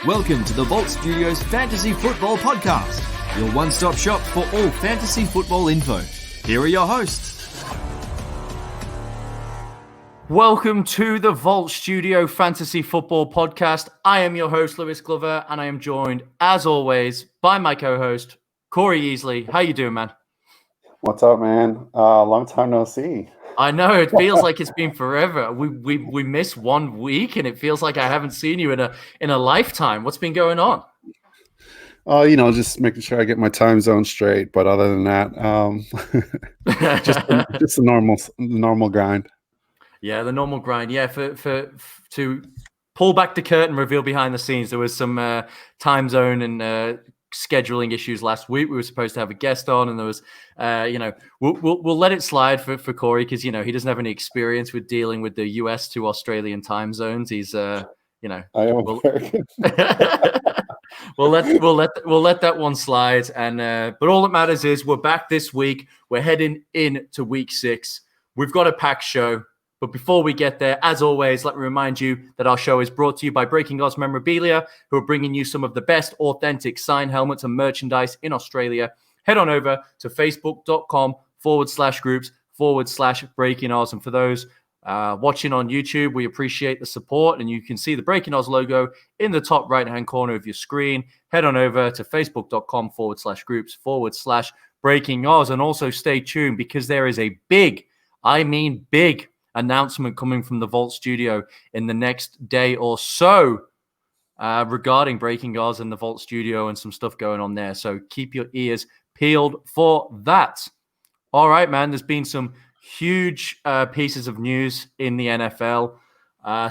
Welcome to the Vault Studios Fantasy Football Podcast, your one-stop shop for all fantasy football info. Here are your hosts. Welcome to the Vault Studio Fantasy Football Podcast. I am your host, Lewis Glover, and I am joined, as always, by my co-host, Corey Easley. How you doing, man? What's up, man? Long time no see. I know, it feels like it's been forever. We missed 1 week, and it feels like I haven't seen you in a lifetime. What's been going on? Just making sure I get my time zone straight. But other than that, just the normal grind. Yeah, the normal grind. Yeah, to pull back the curtain, reveal behind the scenes, there was some time zone and scheduling issues last week. We were supposed to have a guest on, and there was, we'll let it slide for Corey because he doesn't have any experience with dealing with the US to Australian time zones. He's I am American. we'll let that one slide. And but all that matters is we're back this week. We're heading into week 6. We've got a packed show. But before we get there, as always, let me remind you that our show is brought to you by Breaking Odds Memorabilia, who are bringing you some of the best authentic signed helmets and merchandise in Australia. Head on over to facebook.com/groups/Breaking Odds. And for those watching on YouTube, we appreciate the support. And you can see the Breaking Odds logo in the top right-hand corner of your screen. Head on over to facebook.com/groups/Breaking Odds. And also stay tuned because there is a big announcement coming from the Vault Studio in the next day or so regarding Breaking Odds and the Vault Studio and some stuff going on there. So keep your ears peeled for that. All right, man. There's been some huge pieces of news in the NFL.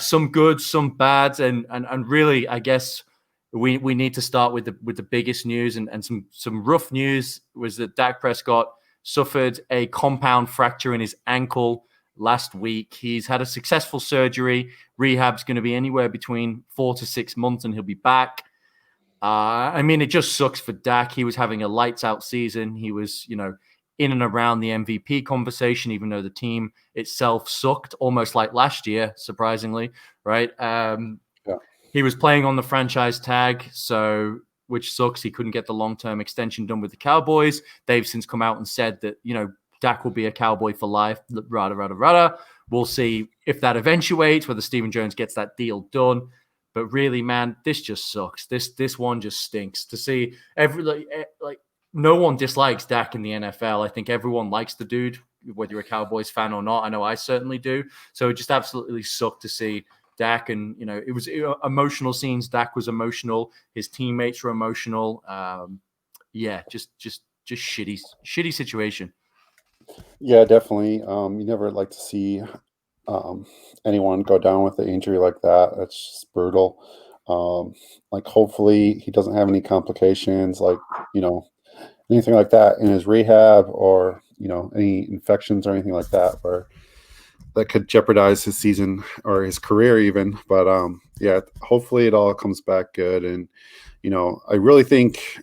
Some good, some bad, and really, I guess we need to start with the biggest news and some rough news was that Dak Prescott suffered a compound fracture in his ankle last week. He's had a successful surgery. Rehab's going to be anywhere between 4 to 6 months, and he'll be back. It just sucks for Dak. He was having a lights-out season. He was, in and around the MVP conversation, even though the team itself sucked, almost like last year, surprisingly, right? He was playing on the franchise tag, which sucks. He couldn't get the long-term extension done with the Cowboys. They've since come out and said that, Dak will be a Cowboy for life, rada. We'll see if that eventuates, whether Stephen Jones gets that deal done. But really, man, this just sucks. This one just stinks. To see no one dislikes Dak in the NFL. I think everyone likes the dude, whether you're a Cowboys fan or not. I know I certainly do. So it just absolutely sucked to see Dak. And, it was emotional scenes. Dak was emotional. His teammates were emotional. Just shitty situation. Yeah, definitely. You never like to see anyone go down with an injury like that. That's just brutal. Hopefully he doesn't have any complications, anything like that in his rehab or, any infections or anything like that where that could jeopardize his season or his career even. But hopefully it all comes back good. And, I really think,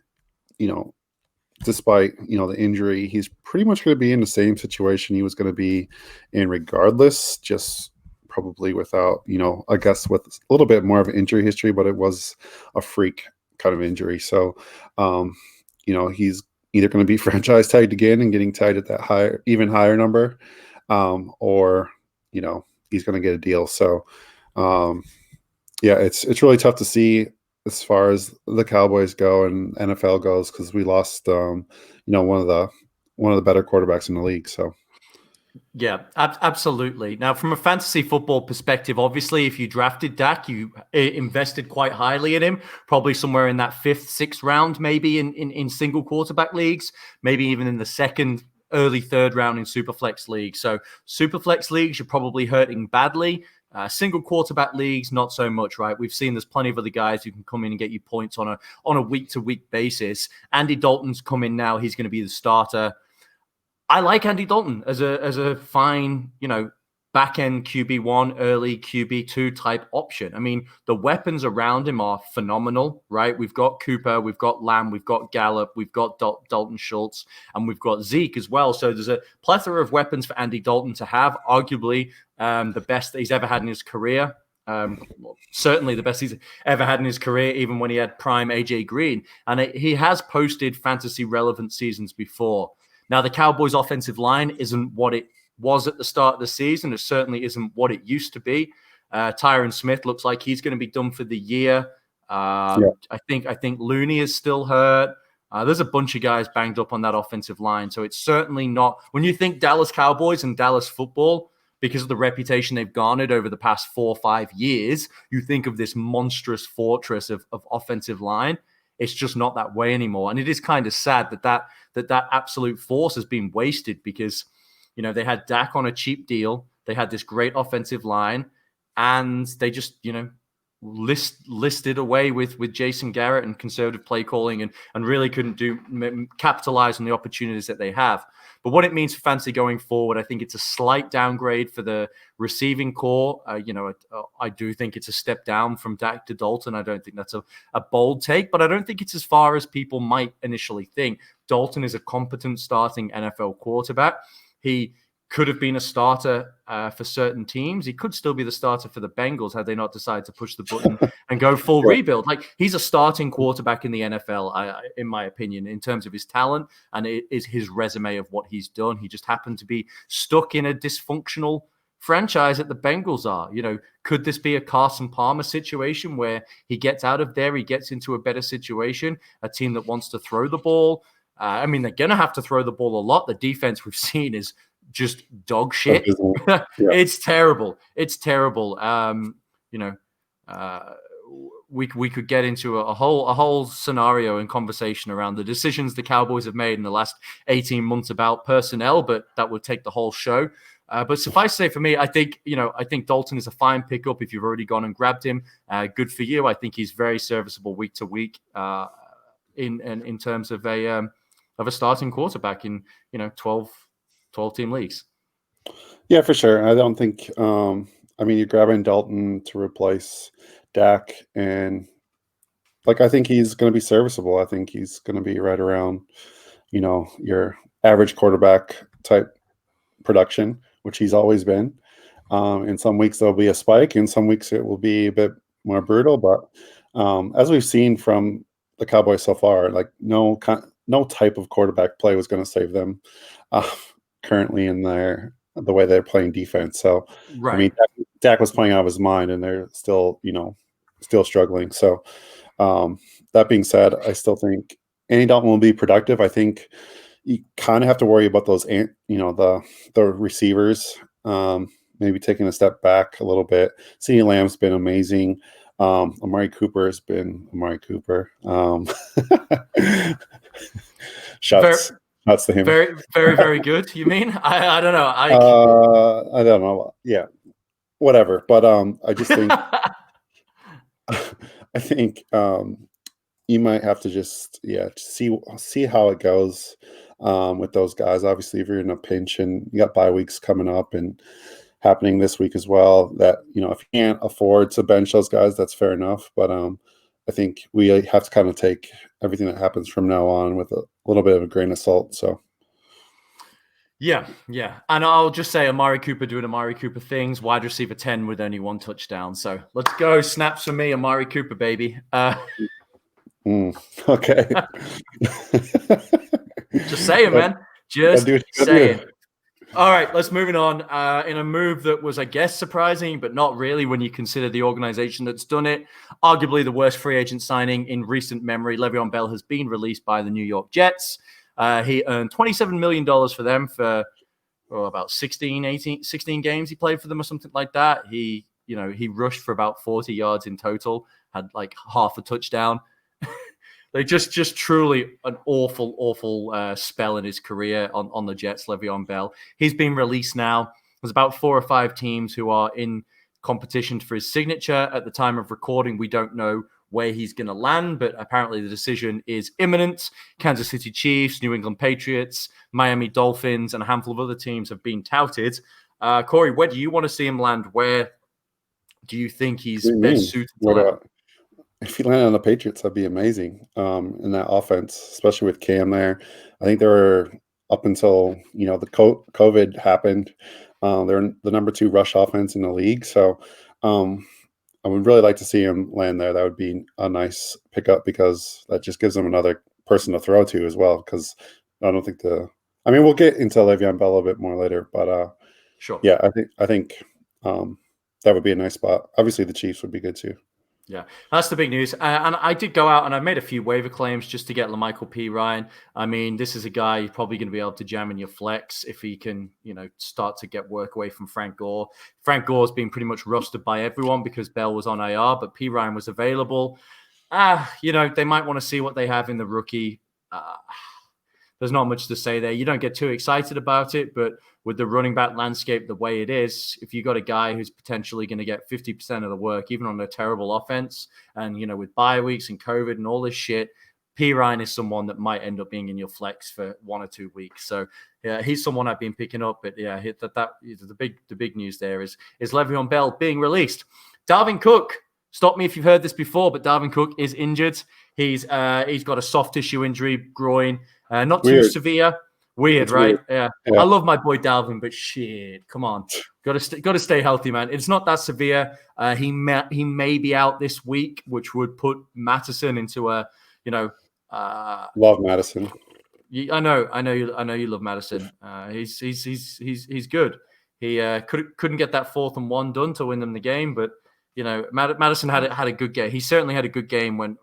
despite, the injury, he's pretty much going to be in the same situation he was going to be in regardless, just probably without, I guess with a little bit more of an injury history, but it was a freak kind of injury. So, he's either going to be franchise tagged again and getting tied at that even higher number, or, he's going to get a deal. So, it's really tough to see as far as the Cowboys go and NFL goes, because we lost, one of the better quarterbacks in the league. So, yeah, absolutely. Now, from a fantasy football perspective, obviously, if you drafted Dak, you invested quite highly in him, probably somewhere in that 5th, 6th round, maybe in single quarterback leagues, maybe even in the 2nd, early 3rd round in Superflex leagues. So, Superflex leagues, you're probably hurting badly. Single quarterback leagues, not so much, right? We've seen there's plenty of other guys who can come in and get you points on a week-to-week basis. Andy Dalton's come in now. He's going to be the starter. I like Andy Dalton as a fine, back-end QB1, early QB2 type option. I mean, the weapons around him are phenomenal, right? We've got Cooper, we've got Lamb, we've got Gallup, we've got Dalton Schultz, and we've got Zeke as well. So there's a plethora of weapons for Andy Dalton to have, arguably the best that he's ever had in his career. Certainly the best he's ever had in his career, even when he had prime AJ Green. And he has posted fantasy relevant seasons before. Now, the Cowboys' offensive line isn't what it was at the start of the season. It certainly isn't what it used to be. Tyron Smith looks like he's going to be done for the year. I think Looney is still hurt. There's a bunch of guys banged up on that offensive line. So it's certainly not, when you think Dallas Cowboys and Dallas football, because of the reputation they've garnered over the past 4 or 5 years, you think of this monstrous fortress of offensive line. It's just not that way anymore. And it is kind of sad that absolute force has been wasted because, they had Dak on a cheap deal. They had this great offensive line, and they just, listed away with Jason Garrett and conservative play calling and really couldn't capitalize on the opportunities that they have. But what it means for fantasy going forward, I think it's a slight downgrade for the receiving core. I do think it's a step down from Dak to Dalton. I don't think that's a bold take, but I don't think it's as far as people might initially think. Dalton is a competent starting NFL quarterback. He could have been a starter for certain teams. He could still be the starter for the Bengals had they not decided to push the button and go full rebuild. Like, he's a starting quarterback in the NFL, in my opinion, in terms of his talent, and it is his resume of what he's done. He just happened to be stuck in a dysfunctional franchise that the Bengals are. Could this be a Carson Palmer situation where he gets out of there, he gets into a better situation, a team that wants to throw the ball? They're going to have to throw the ball a lot. The defense we've seen is just dog shit. Yeah. It's terrible. We could get into a whole scenario and conversation around the decisions the Cowboys have made in the last 18 months about personnel, but that would take the whole show. But suffice to say, for me, I think Dalton is a fine pickup if you've already gone and grabbed him. Good for you. I think he's very serviceable week to week in terms of a starting quarterback in 12-team leagues. Yeah, for sure. I don't think you're grabbing Dalton to replace Dak, and I think he's going to be serviceable. I think he's going to be right around your average quarterback type production, which he's always been. In some weeks there'll be a spike, in some weeks it will be a bit more brutal, but as we've seen from the Cowboys so far, no type of quarterback play was going to save them currently in the way they're playing defense. So right. Dak was playing out of his mind, and they're still struggling. So that being said, I still think Andy Dalton will be productive. I think you kind of have to worry about those, the receivers maybe taking a step back a little bit. CeeDee Lamb's been amazing. Amari Cooper has been Amari Cooper. Shouts to him. Very, very, very good. You mean? I don't know. I don't know. Yeah, whatever. But I just think I think you might have to just see how it goes with those guys. Obviously, if you're in a pinch and you got bye weeks coming up and happening this week as well, that if you can't afford to bench those guys, that's fair enough. But I think we have to kind of take everything that happens from now on with a little bit of a grain of salt. So yeah. And I'll just say Amari Cooper doing Amari Cooper things, wide receiver 10 with only 1 touchdown. So let's go. Snaps for me, Amari Cooper, baby. Okay. Just saying, man. Just saying. All right, let's move on. In a move that was, I guess, surprising, but not really when you consider the organization that's done it. Arguably the worst free agent signing in recent memory. LeVeon Bell has been released by the New York Jets. He earned $27 million for them for about 16 games he played for them or something like that. He rushed for about 40 yards in total, had like half a touchdown. They just truly an awful spell in his career on the Jets, LeVeon Bell. He's been released now. There's about 4 or 5 teams who are in competition for his signature. At the time of recording, we don't know where he's going to land, but apparently the decision is imminent. Kansas City Chiefs, New England Patriots, Miami Dolphins, and a handful of other teams have been touted. Corey, where do you want to see him land? Where do you think he's best suited to land? If he landed on the Patriots, that'd be amazing in that offense, especially with Cam there. I think they were, up until the COVID happened, they're the number 2 rush offense in the league. So I would really like to see him land there. That would be a nice pickup because that just gives him another person to throw to as well. Because I don't think I mean, we'll get into LeVeon Bell a bit more later, but Sure. yeah, I think that would be a nice spot. Obviously, the Chiefs would be good too. Yeah, that's the big news. And I did go out and I made a few waiver claims just to get LaMichael P. Ryan. I mean, this is a guy you're probably going to be able to jam in your flex if he can, start to get work away from Frank Gore. Frank Gore's been pretty much rostered by everyone because Bell was on IR, but P. Ryan was available. They might want to see what they have in the rookie. There's not much to say there. You don't get too excited about it, but with the running back landscape the way it is, if you got a guy who's potentially going to get 50% of the work, even on a terrible offense, and with bye weeks and COVID and all this shit, P. Ryan is someone that might end up being in your flex for 1 or 2 weeks. So yeah, he's someone I've been picking up. But yeah, the big news there is Le'Veon Bell being released. Dalvin Cook. Stop me if you've heard this before, but Dalvin Cook is injured. He's got a soft tissue injury, groin. Not too severe. Weird, it's right? Weird. Yeah. I love my boy Dalvin, but shit, come on. Got to stay healthy, man. It's not that severe. He may be out this week, which would put Mattison into love Madison. I know you love Madison. He's good. He couldn't get that 4th and 1 done to win them the game, but Madison had a good game. He certainly had a good game when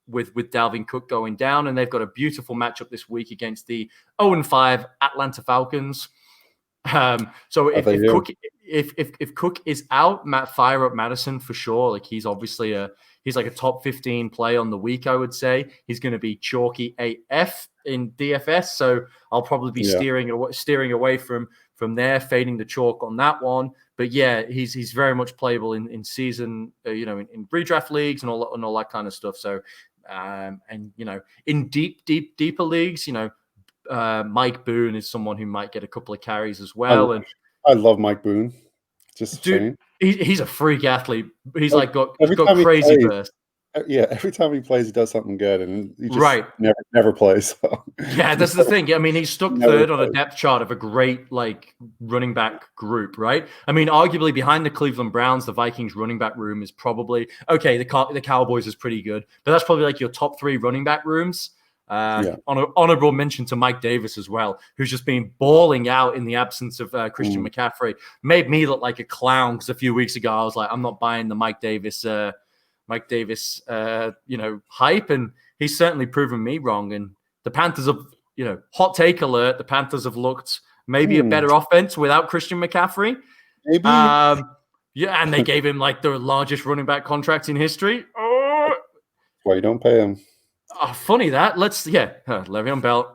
with Dalvin Cook going down, and they've got a beautiful matchup this week against the 0-5 Atlanta Falcons. So if Cook is out, fire up Madison for sure. Like he's obviously he's like a top 15 play on the week, I would say. He's going to be chalky AF in DFS, so I'll probably be steering away from there, fading the chalk on that one. But yeah, he's very much playable in season, in redraft leagues and all that kind of stuff. So, in deeper leagues, Mike Boone is someone who might get a couple of carries as well. I love Mike Boone. Just dude, he's a freak athlete. He's got crazy burst. Yeah, every time he plays, he does something good, and he just never plays. So. Yeah, that's the thing. I mean, he's stuck third on a depth chart of a great running back group, right? I mean, arguably behind the Cleveland Browns, the Vikings running back room is probably okay. The Cowboys is pretty good, but that's probably your top 3 running back rooms. Honorable mention to Mike Davis as well, who's just been balling out in the absence of Christian McCaffrey. Made me look like a clown because a few weeks ago I was like, I'm not buying the Mike Davis hype, and he's certainly proven me wrong. And the Panthers have, hot take alert, the Panthers have looked maybe a better offense without Christian McCaffrey. Maybe. And they gave him the largest running back contract in history. Why you don't pay him? Funny that. Le'Veon Bell.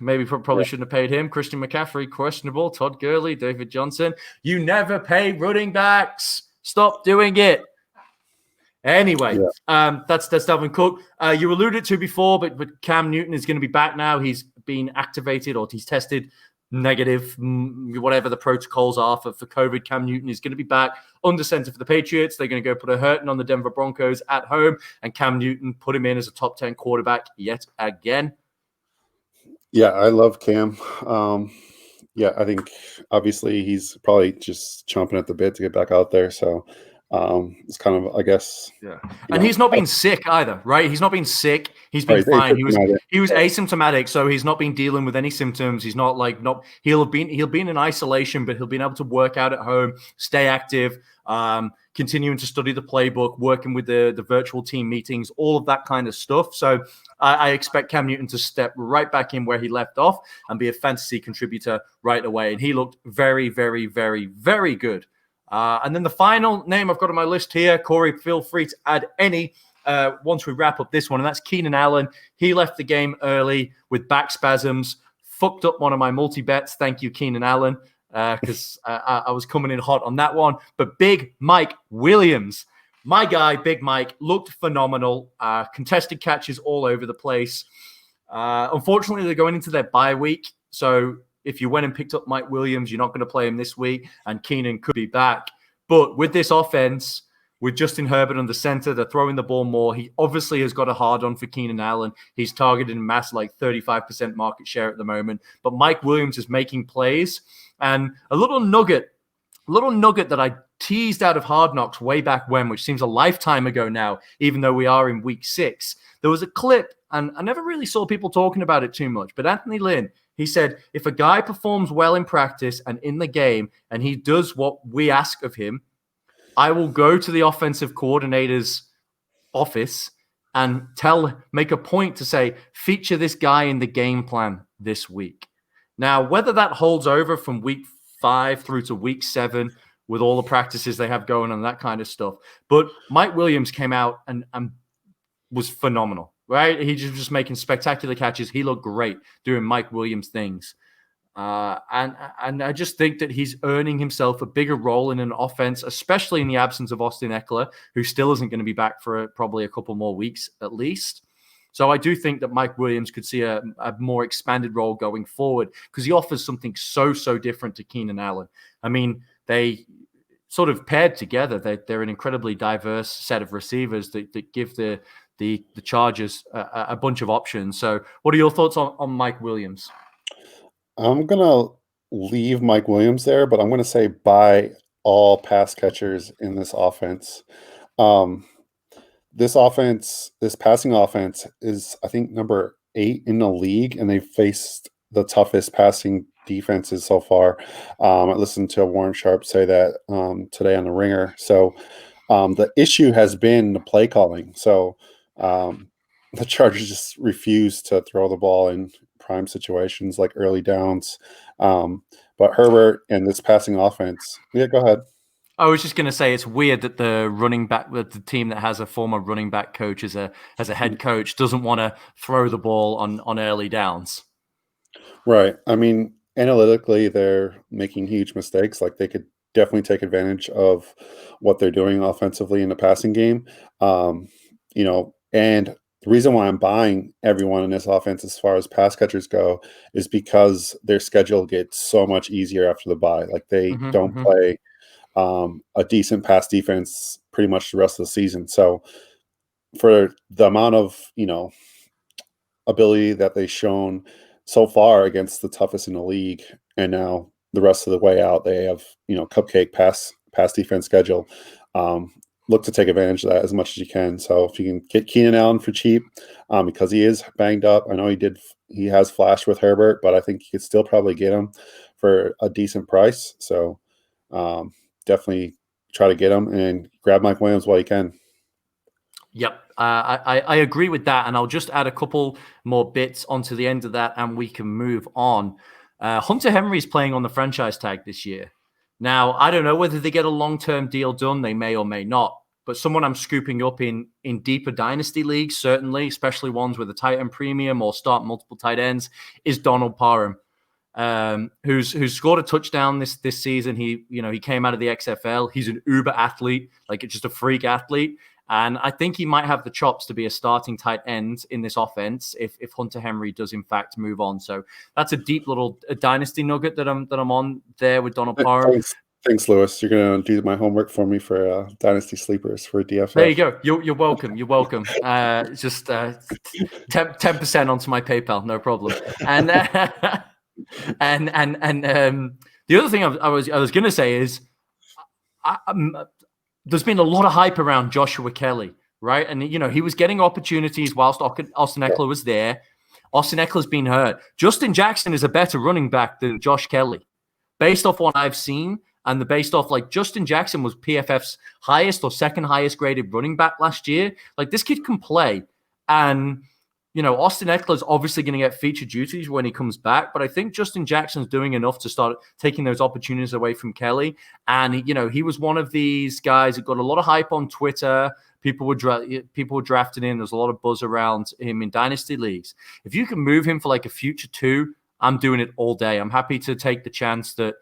Maybe probably shouldn't have paid him. Christian McCaffrey, questionable. Todd Gurley, David Johnson. You never pay running backs. Stop doing it. Anyway, that's Dalvin Cook. You alluded to before, but Cam Newton is going to be back now. He's been activated or he's tested negative, whatever the protocols are for COVID. Cam Newton is going to be back under center for the Patriots. They're going to go put a hurting on the Denver Broncos at home, and Cam Newton put him in as a top 10 quarterback yet again. Yeah, I love Cam. I think obviously he's probably just chomping at the bit to get back out there. So it's kind of, I guess. Yeah. And he's not been sick either, right? He's not been sick. He's been fine. He was asymptomatic, so he's not been dealing with any symptoms. He's not he'll be in isolation, but he'll be able to work out at home, stay active, continuing to study the playbook, working with the virtual team meetings, all of that kind of stuff. So I expect Cam Newton to step right back in where he left off and be a fantasy contributor right away. And he looked very, very, very, very good. And then the final name I've got on my list here, Corey, feel free to add any once we wrap up this one, and that's Keenan Allen. He left the game early with back spasms, fucked up one of my multi-bets. Thank you, Keenan Allen, because I was coming in hot on that one. But Big Mike Williams, my guy, Big Mike, looked phenomenal. Contested catches all over the place. Unfortunately, they're going into their bye week, so if you went and picked up Mike Williams, you're not going to play him this week, and Keenan could be back. But with this offense, with Justin Herbert on the center, they're throwing the ball more. He obviously has got a hard-on for Keenan Allen. He's targeted in mass 35% market share at the moment. But Mike Williams is making plays. And a little nugget that I teased out of Hard Knocks way back when, which seems a lifetime ago now, even though we are in week 6. There was a clip, and I never really saw people talking about it too much, but Anthony Lynn, he said, if a guy performs well in practice and in the game, and he does what we ask of him, I will go to the offensive coordinator's office and make a point to say, feature this guy in the game plan this week. Now, whether that holds over from week 5 through to week 7 with all the practices they have going and that kind of stuff. But Mike Williams came out and was phenomenal, right? He just making spectacular catches. He looked great doing Mike Williams things. And I just think that he's earning himself a bigger role in an offense, especially in the absence of Austin Eckler, who still isn't going to be back for probably a couple more weeks at least. So I do think that Mike Williams could see a more expanded role going forward because he offers something so different to Keenan Allen. I mean, they sort of paired together. They're an incredibly diverse set of receivers that give the Chargers a bunch of options. So what are your thoughts on Mike Williams? I'm going to leave Mike Williams there, but I'm going to say buy all pass catchers in this offense. This passing offense is, I think, number 8 in the league, and they faced the toughest passing defenses so far. I listened to Warren Sharp say that today on The Ringer. So the issue has been the play calling. So the Chargers just refuse to throw the ball in prime situations like early downs. But Herbert and this passing offense, yeah, go ahead. I was just going to say it's weird that the team that has a former running back coach as a head coach doesn't want to throw the ball on early downs. Right. I mean, analytically, they're making huge mistakes. Like they could definitely take advantage of what they're doing offensively in the passing game. And the reason why I'm buying everyone in this offense as far as pass catchers go is because their schedule gets so much easier after the bye. Like they don't play a decent pass defense pretty much the rest of the season. So for the amount of, ability that they've shown so far against the toughest in the league, and now the rest of the way out, they have, cupcake pass defense schedule. Look to take advantage of that as much as you can. So if you can get Keenan Allen for cheap, because he is banged up. I know he has flashed with Herbert, but I think you could still probably get him for a decent price. So definitely try to get him and grab Mike Williams while you can. Yep. I agree with that. And I'll just add a couple more bits onto the end of that and we can move on. Hunter Henry is playing on the franchise tag this year. Now, I don't know whether they get a long-term deal done. They may or may not. But someone I'm scooping up in deeper dynasty leagues, certainly, especially ones with a tight end premium or start multiple tight ends, is Donald Parham, who's scored a touchdown this season. He came out of the XFL. He's an uber athlete, like just a freak athlete. And I think he might have the chops to be a starting tight end in this offense if Hunter Henry does in fact move on. So that's a deep little dynasty nugget that I'm on there with Donald Parham. Thanks, Lewis. You're gonna do my homework for me for dynasty sleepers for DFS. There you go. You're welcome. You're welcome. Just 10% onto my PayPal, no problem. And the other thing I was gonna say is there's been a lot of hype around Joshua Kelly, right? And, he was getting opportunities whilst Austin Eckler was there. Austin Eckler's been hurt. Justin Jackson is a better running back than Josh Kelly. Based off what I've seen, and based off, Justin Jackson was PFF's highest or second highest graded running back last year. This kid can play. And, Austin Eckler's obviously going to get feature duties when he comes back, but I think Justin Jackson's doing enough to start taking those opportunities away from Kelly. And, he was one of these guys that got a lot of hype on Twitter. People were drafting in. There's a lot of buzz around him in dynasty leagues. If you can move him for a future 2, I'm doing it all day. I'm happy to take the chance that,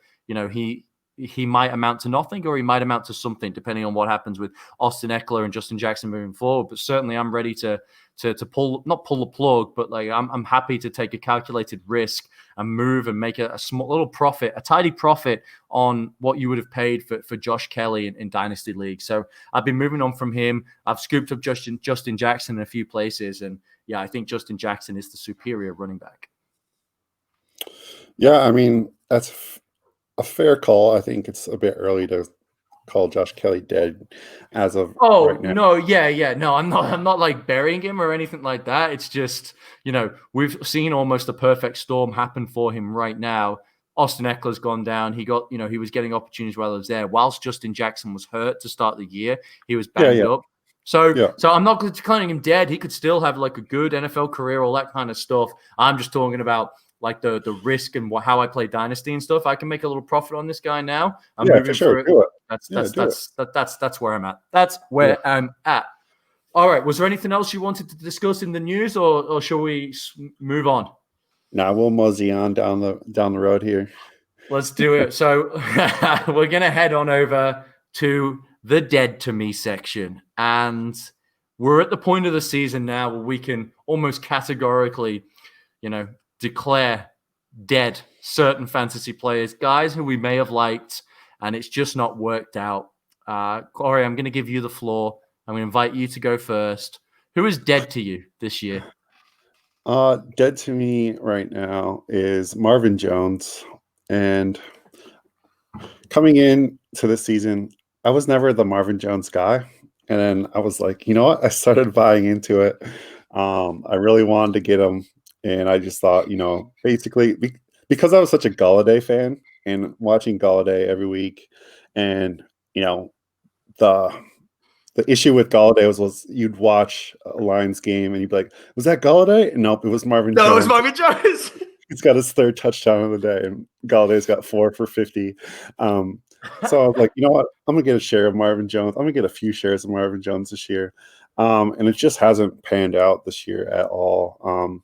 he might amount to nothing or he might amount to something, depending on what happens with Austin Eckler and Justin Jackson moving forward. But certainly I'm ready to not pull the plug, but I'm happy to take a calculated risk and move and make a small little profit, a tidy profit on what you would have paid for Josh Kelly in Dynasty League. So I've been moving on from him. I've scooped up Justin Jackson in a few places. And yeah, I think Justin Jackson is the superior running back. Yeah, I mean, that's a fair call. I think it's a bit early to call Josh Kelly dead as of Oh right now. no, yeah. No, I'm not like burying him or anything like that. It's just, we've seen almost a perfect storm happen for him right now. Austin Eckler's gone down. He got, he was getting opportunities while he was there. Whilst Justin Jackson was hurt to start the year, he was banged up. So I'm not declaring him dead. He could still have like a good NFL career, all that kind of stuff. I'm just talking about like the risk and how I play Dynasty and stuff. I can make a little profit on this guy now. I'm moving for sure. through it. That's where I'm at. That's where I'm at. All right. Was there anything else you wanted to discuss in the news, or shall we move on? Nah, we'll mosey on down the road here. Let's do it. So we're gonna head on over to the dead to me section, and we're at the point of the season now where we can almost categorically, declare dead certain fantasy players, guys who we may have liked, and it's just not worked out. Corey, I'm going to give you the floor. I'm going to invite you to go first. Who is dead to you this year? Dead to me right now is Marvin Jones. And coming in to this season, I was never the Marvin Jones guy. And then I was like, you know what? I started buying into it. I really wanted to get him. And I just thought, basically because I was such a Golladay fan and watching Golladay every week, and the issue with Golladay was you'd watch a Lions game and you'd be like, was that Golladay? Nope, it was Marvin Jones. No, it was Marvin Jones. He's got his third touchdown of the day, and Galladay's got 4 for 50. So I was like, you know what? I'm gonna get a share of Marvin Jones. I'm gonna get a few shares of Marvin Jones this year. And it just hasn't panned out this year at all.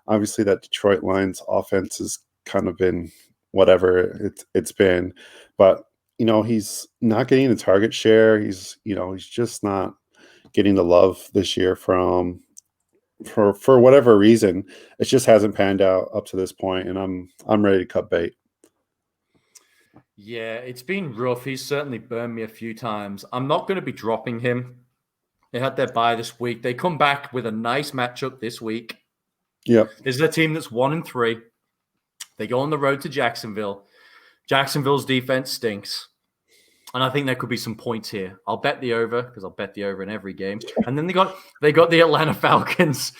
Obviously, that Detroit Lions offense has kind of been whatever it's been, but he's not getting the target share. He's just not getting the love this year for whatever reason. It just hasn't panned out up to this point, and I'm ready to cut bait. Yeah, it's been rough. He's certainly burned me a few times. I'm not going to be dropping him. They had their bye this week. They come back with a nice matchup this week. Yep. This is a team that's 1-3. They go on the road to Jacksonville. Jacksonville's defense stinks. And I think there could be some points here. I'll bet the over, because I'll bet the over in every game. And then they got the Atlanta Falcons.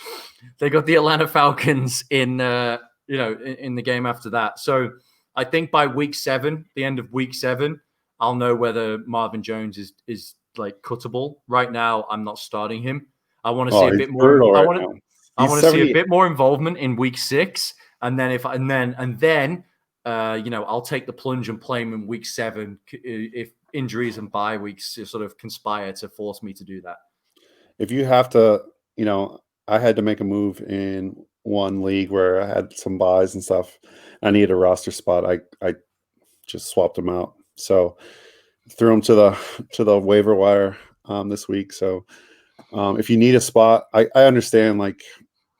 They got the Atlanta Falcons in in the game after that. So I think by week 7, the end of week 7, I'll know whether Marvin Jones is like cuttable. Right now, I'm not starting him. I want to see a bit more. I want to see a bit more involvement in week 6, and then I'll take the plunge and play him in week 7 if injuries and bye weeks sort of conspire to force me to do that. If you have to, I had to make a move in one league where I had some buys and stuff. I needed a roster spot. I just swapped him out. So threw him to the waiver wire this week. So if you need a spot, I understand like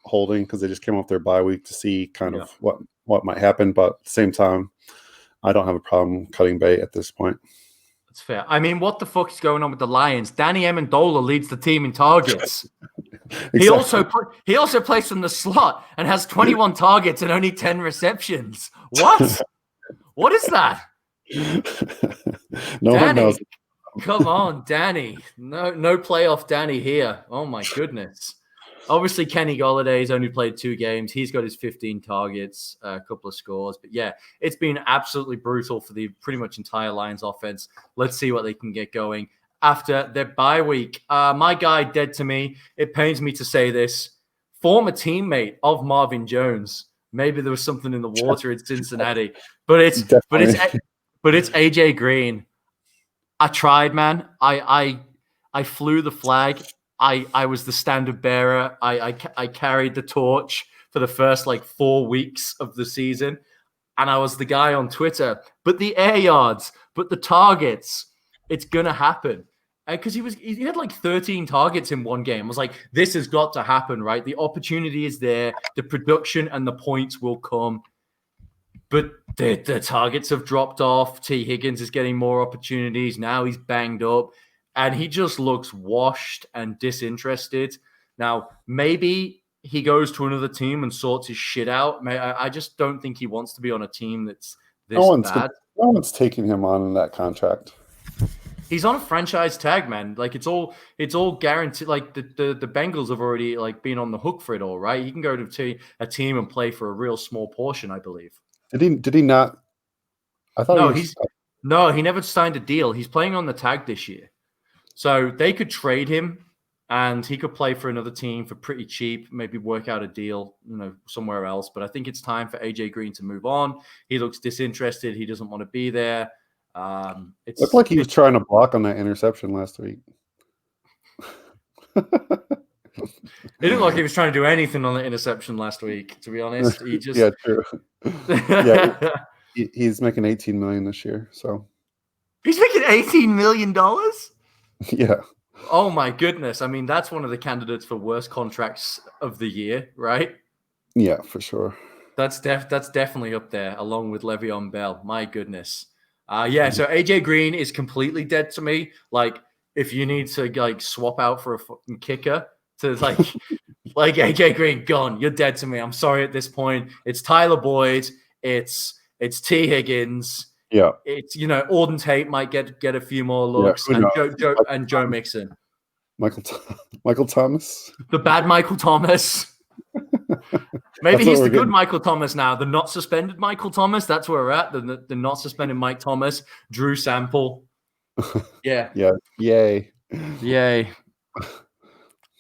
holding because they just came off their bye week to see kind of what might happen. But at the same time, I don't have a problem cutting bait at this point. That's fair. I mean, what the fuck is going on with the Lions? Danny Amendola leads the team in targets. Exactly. He also plays from the slot and has 21 targets and only 10 receptions. What? What is that? No one knows. Come on, Danny. No playoff Danny here. Oh my goodness. Obviously, Kenny Galladay's only played 2 games. He's got his 15 targets, a couple of scores. But yeah, it's been absolutely brutal for the pretty much entire Lions offense. Let's see what they can get going after their bye week. My guy dead to me. It pains me to say this. Former teammate of Marvin Jones. Maybe there was something in the water in Cincinnati, but it's AJ Green. I tried, man. I flew the flag. I was the standard bearer. I carried the torch for the first 4 weeks of the season. And I was the guy on Twitter. But the air yards, but the targets, it's going to happen. Because he had 13 targets in one game. I was like, this has got to happen, right? The opportunity is there. The production and the points will come. But the targets have dropped off. T. Higgins is getting more opportunities. Now he's banged up. And he just looks washed and disinterested. Now, maybe he goes to another team and sorts his shit out. I just don't think he wants to be on a team that's this bad. No one's taking him on in that contract. He's on a franchise tag, man. Like it's all guaranteed. Like the Bengals have already like been on the hook for it all, right? He can go to a team and play for a real small portion, I believe. Did he not? I thought he never signed a deal. He's playing on the tag this year, so they could trade him, and he could play for another team for pretty cheap. Maybe work out a deal, somewhere else. But I think it's time for AJ Green to move on. He looks disinterested. He doesn't want to be there. It looked like he was trying to block on that interception last week. It didn't look like he was trying to do anything on the interception last week, to be honest. He just yeah, true. Yeah, he's making $18 million this year, so he's making $18 million. Yeah. Oh my goodness! I mean, that's one of the candidates for worst contracts of the year, right? Yeah, for sure. That's definitely up there, along with Le'Veon Bell. My goodness. Yeah, so AJ Green is completely dead to me. Like, if you need to like swap out for a fucking kicker to like AJ Green, gone. You're dead to me. I'm sorry at this point. It's Tyler Boyd. It's T. Higgins. Yeah. It's Auden Tate might get a few more looks, and Joe Mixon. Michael Thomas. The bad Michael Thomas. Maybe he's the good Michael Thomas now. The not suspended Michael Thomas. That's where we're at. The not suspended Mike Thomas. Drew Sample. Yeah. Yeah. Yay.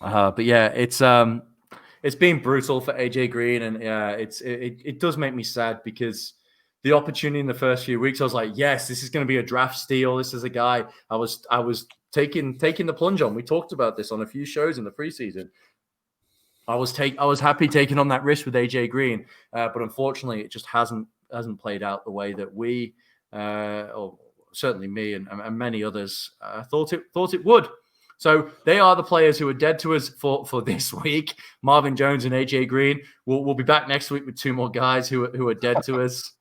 But yeah, it's been brutal for AJ Green, and it does make me sad because the opportunity in the first few weeks, I was like, yes, this is going to be a draft steal. This is a guy I was taking the plunge on. We talked about this on a few shows in the preseason. I was happy taking on that risk with AJ Green, but unfortunately, it just hasn't played out the way that we, or certainly me and many others, thought it would. So they are the players who are dead to us for this week. Marvin Jones and AJ Green. We'll be back next week with two more guys who are dead to us.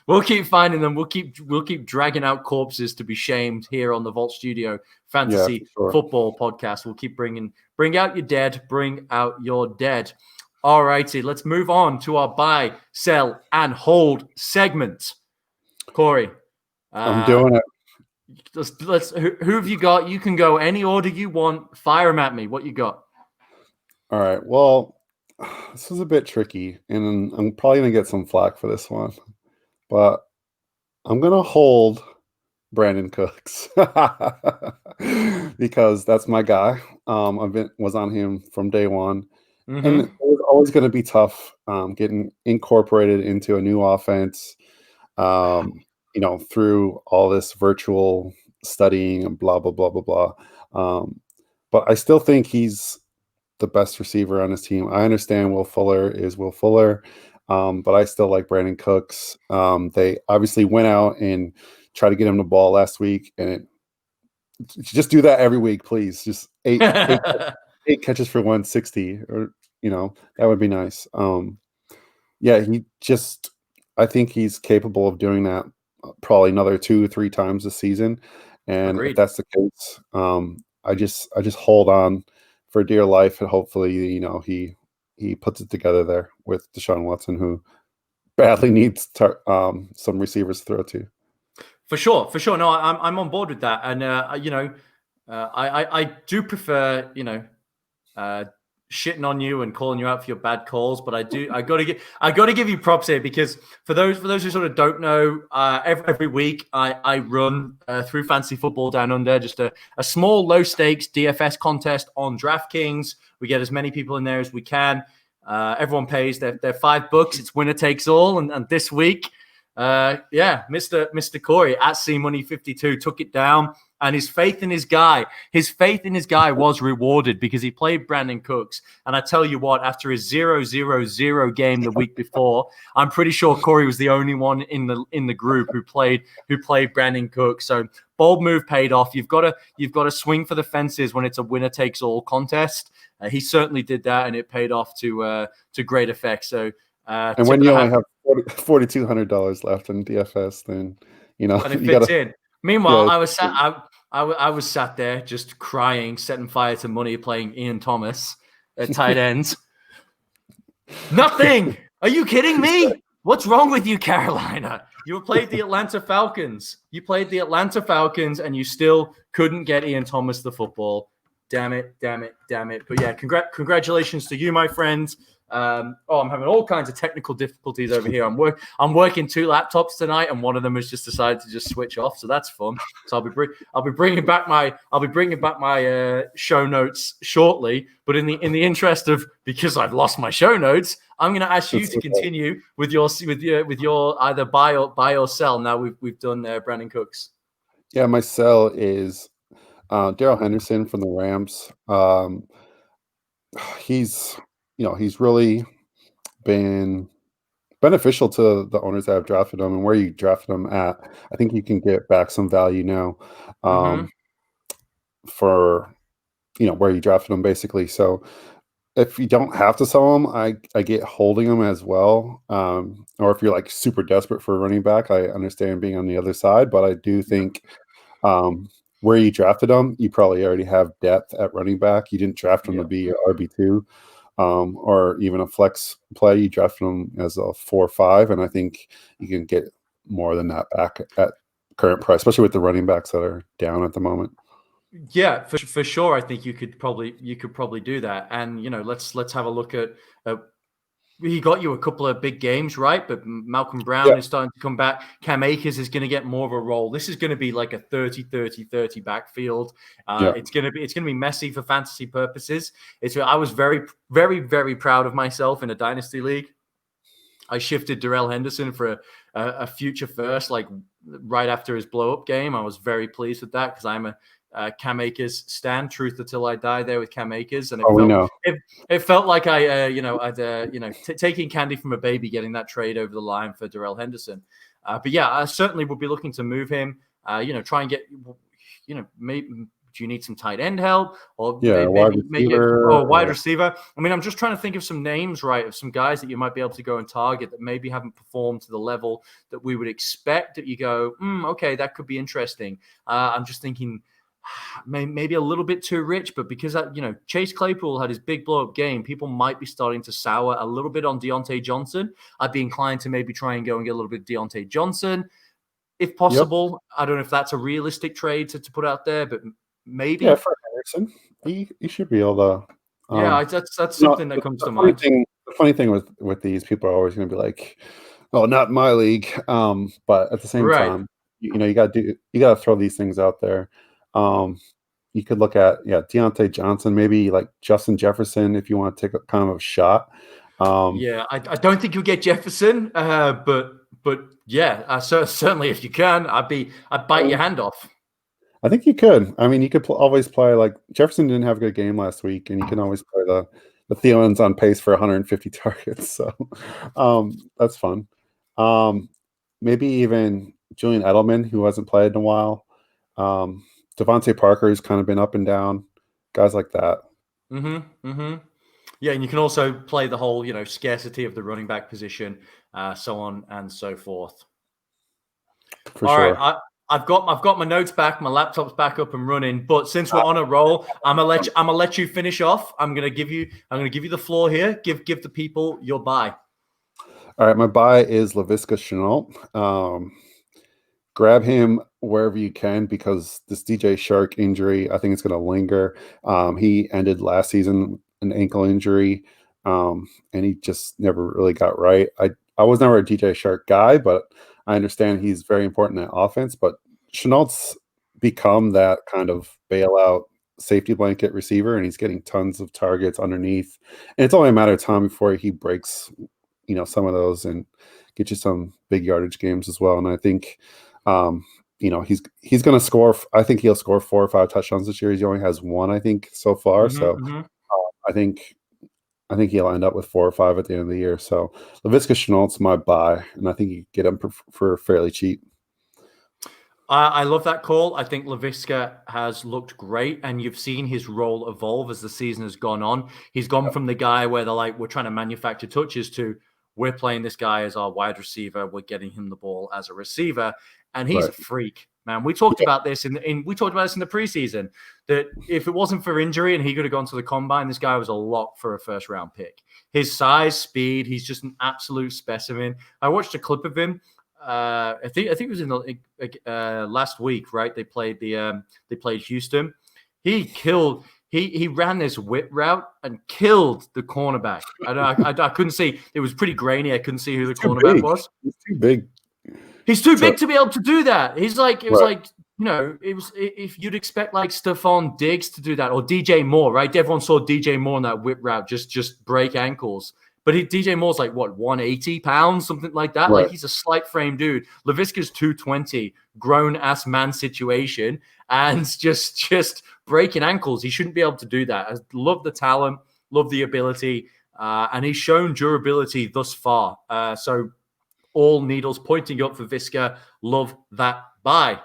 We'll keep finding them. We'll keep dragging out corpses to be shamed here on the Vault Studio Fantasy Football Podcast. We'll keep bring out your dead. Bring out your dead. All righty, let's move on to our buy, sell, and hold segment. Corey, I'm doing it. Who have you got? You can go any order you want. Fire them at me. What you got? All right. Well, this is a bit tricky, and I'm probably gonna get some flack for this one, but I'm gonna hold Brandon Cooks because that's my guy. Was on him from day one, and it was always going to be tough getting incorporated into a new offense. Through all this virtual studying and blah blah blah blah blah. But I still think he's the best receiver on his team. I understand Will Fuller is Will Fuller, but I still like Brandon Cooks. They obviously went out and tried to get him the ball last week, and just do that every week, please. Just eight catches for 160, or that would be nice. I think he's capable of doing that probably another 2-3 times this season, and Agreed. If that's the case, I just hold on for dear life, and hopefully, he puts it together there with Deshaun Watson, who badly needs some receivers to throw to. For sure. No, I'm on board with that, and I do prefer shitting on you and calling you out for your bad calls, but I got to give you props here, because for those who sort of don't know, every week I run through Fantasy Football Down Under, just a small low stakes DFS contest on DraftKings. We get as many people in there as we can. Everyone pays their $5. It's winner takes all, and this week, Mr. Corey at CMoney52 took it down. And his faith in his guy was rewarded, because he played Brandon Cooks. And I tell you what, after his 0-0-0 game the week before, I'm pretty sure Corey was the only one in the group who played Brandon Cooks. So bold move paid off. You've got to swing for the fences when it's a winner takes all contest. He certainly did that, and it paid off to great effect. So and when you only have $4,200 left in DFS, then and it fits in. Meanwhile, I was sat there just crying, setting fire to money, playing Ian Thomas at tight ends. Nothing. Are you kidding me? What's wrong with you, Carolina? You played the Atlanta Falcons. You played the Atlanta Falcons, and you still couldn't get Ian Thomas the football. Damn it. But yeah, congratulations to you, my friend. I'm having all kinds of technical difficulties over here. I'm working 2 laptops tonight, and one of them has just decided to just switch off. So that's fun. So I'll be bringing back my show notes shortly. But in the interest of, because I've lost my show notes, I'm going to ask you to continue with your either buy or sell. Now we've done Brandon Cooks. Yeah, my sell is Darrell Henderson from the Rams. He's really been beneficial to the owners that have drafted him, and where you drafted him at, I think you can get back some value now for where you drafted him, basically. So if you don't have to sell him, I get holding him as well. Or if you're like super desperate for a running back, I understand being on the other side, but I do think where you drafted him, you probably already have depth at running back. You didn't draft him to be your RB2 or even a flex play. You drafted him as a 4 or 5, and I think you can get more than that back at current price, especially with the running backs that are down at the moment. Yeah, for sure. I think you could probably do that. And let's have a look at. He got you a couple of big games, right? But Malcolm Brown is starting to come back. Cam Akers is going to get more of a role. This is going to be like a 30-30-30 backfield. It's going to be messy for fantasy purposes. I was very, very, very proud of myself in a dynasty league. I shifted Darrell Henderson for a future first, like right after his blow up game. I was very pleased with that because I'm a Cam Akers stan, truth until I die there with Cam Akers, and it felt like taking candy from a baby, getting that trade over the line for Darrell Henderson. But yeah, I certainly would be looking to move him. Try and get, maybe do you need some tight end help or maybe a wide receiver? I mean, I'm just trying to think of some names, right, of some guys that you might be able to go and target that maybe haven't performed to the level that we would expect. That you go, okay, that could be interesting. I'm just thinking. Maybe a little bit too rich, but because Chase Claypool had his big blow-up game, people might be starting to sour a little bit on Deontay Johnson. I'd be inclined to maybe try and go and get a little bit of Deontay Johnson, if possible. Yep. I don't know if that's a realistic trade to put out there, but maybe. Yeah, for Henderson, he should be able to. That's something that comes to mind. The funny thing with these, people are always going to be like, "Oh, not in my league," but at the same time, you got to throw these things out there. You could look at Deontay Johnson, maybe like Justin Jefferson if you want to take a kind of a shot. I don't think you'll get Jefferson, but yeah, certainly if you can, I'd bite your hand off. I think you could. I mean, you could always play like Jefferson didn't have a good game last week, and you can always play the Thielen's on pace for 150 targets, so that's fun. Maybe even Julian Edelman, who hasn't played in a while. Devontae Parker has kind of been up and down, guys like that. Yeah, and you can also play the whole, scarcity of the running back position, so on and so forth. For sure. Right, I've got my notes back, my laptop's back up and running. But since we're on a roll, I'm gonna let you finish off. I'm gonna give you the floor here. Give the people your buy. All right, my buy is Laviska Shenault. Grab him wherever you can because this DJ Shark injury, I think it's going to linger. He ended last season an ankle injury, and he just never really got right. I was never a DJ Shark guy, but I understand he's very important in offense. But Chenault's become that kind of bailout safety blanket receiver, and he's getting tons of targets underneath. And it's only a matter of time before he breaks, some of those and get you some big yardage games as well. And I think. He's going to score. I think he'll score 4 or 5 touchdowns this year. He only has 1, I think, so far. I think he'll end up with 4 or 5 at the end of the year. So Laviska Shenault's my buy, and I think you can get him for fairly cheap. I love that call. I think Laviska has looked great, and you've seen his role evolve as the season has gone on. He's gone from the guy where they're like, we're trying to manufacture touches to we're playing this guy as our wide receiver. We're getting him the ball as a receiver. And he's a freak, man. We talked about this in the preseason, that if it wasn't for injury and he could have gone to the combine, this guy was a lock for a first round pick. His size, speed, he's just an absolute specimen. I watched a clip of him think it was in the last week, right? They played Houston. He ran this whip route and killed the cornerback. I couldn't see. It was pretty grainy. I couldn't see who the cornerback was. He's too big. He's too big to be able to do that. It was Right. like, it was if you'd expect like Stephon Diggs to do that or DJ Moore, right? Everyone saw DJ Moore on that whip route just break ankles. But DJ Moore's like, what, 180 pounds, something like that? Right. Like, he's a slight frame dude. Laviska's 220, grown-ass man situation, and just breaking ankles. He shouldn't be able to do that. I love the talent, love the ability, and he's shown durability thus far. So all needles pointing up for Viska. Love that buy.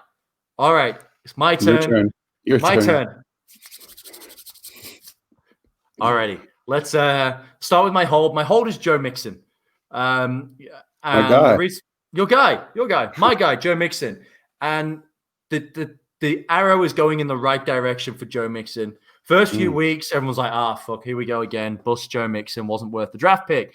All right, it's my turn. Your turn. Alrighty, let's start with my hold. My hold is Joe Mixon. My guy. Your guy, my guy, Joe Mixon. And the arrow is going in the right direction for Joe Mixon. First few weeks, everyone's like, fuck, here we go again. Bust Joe Mixon, wasn't worth the draft pick.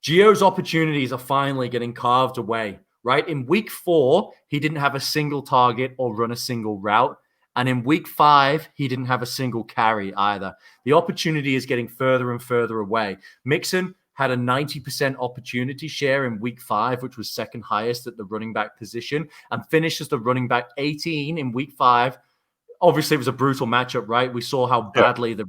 Gio's opportunities are finally getting carved away, right? In week 4, he didn't have a single target or run a single route. And in week 5, he didn't have a single carry either. The opportunity is getting further and further away. Mixon had a 90% opportunity share in week 5, which was second highest at the running back position, and finished as the running back 18 in week 5. Obviously, it was a brutal matchup, right? We saw how badly the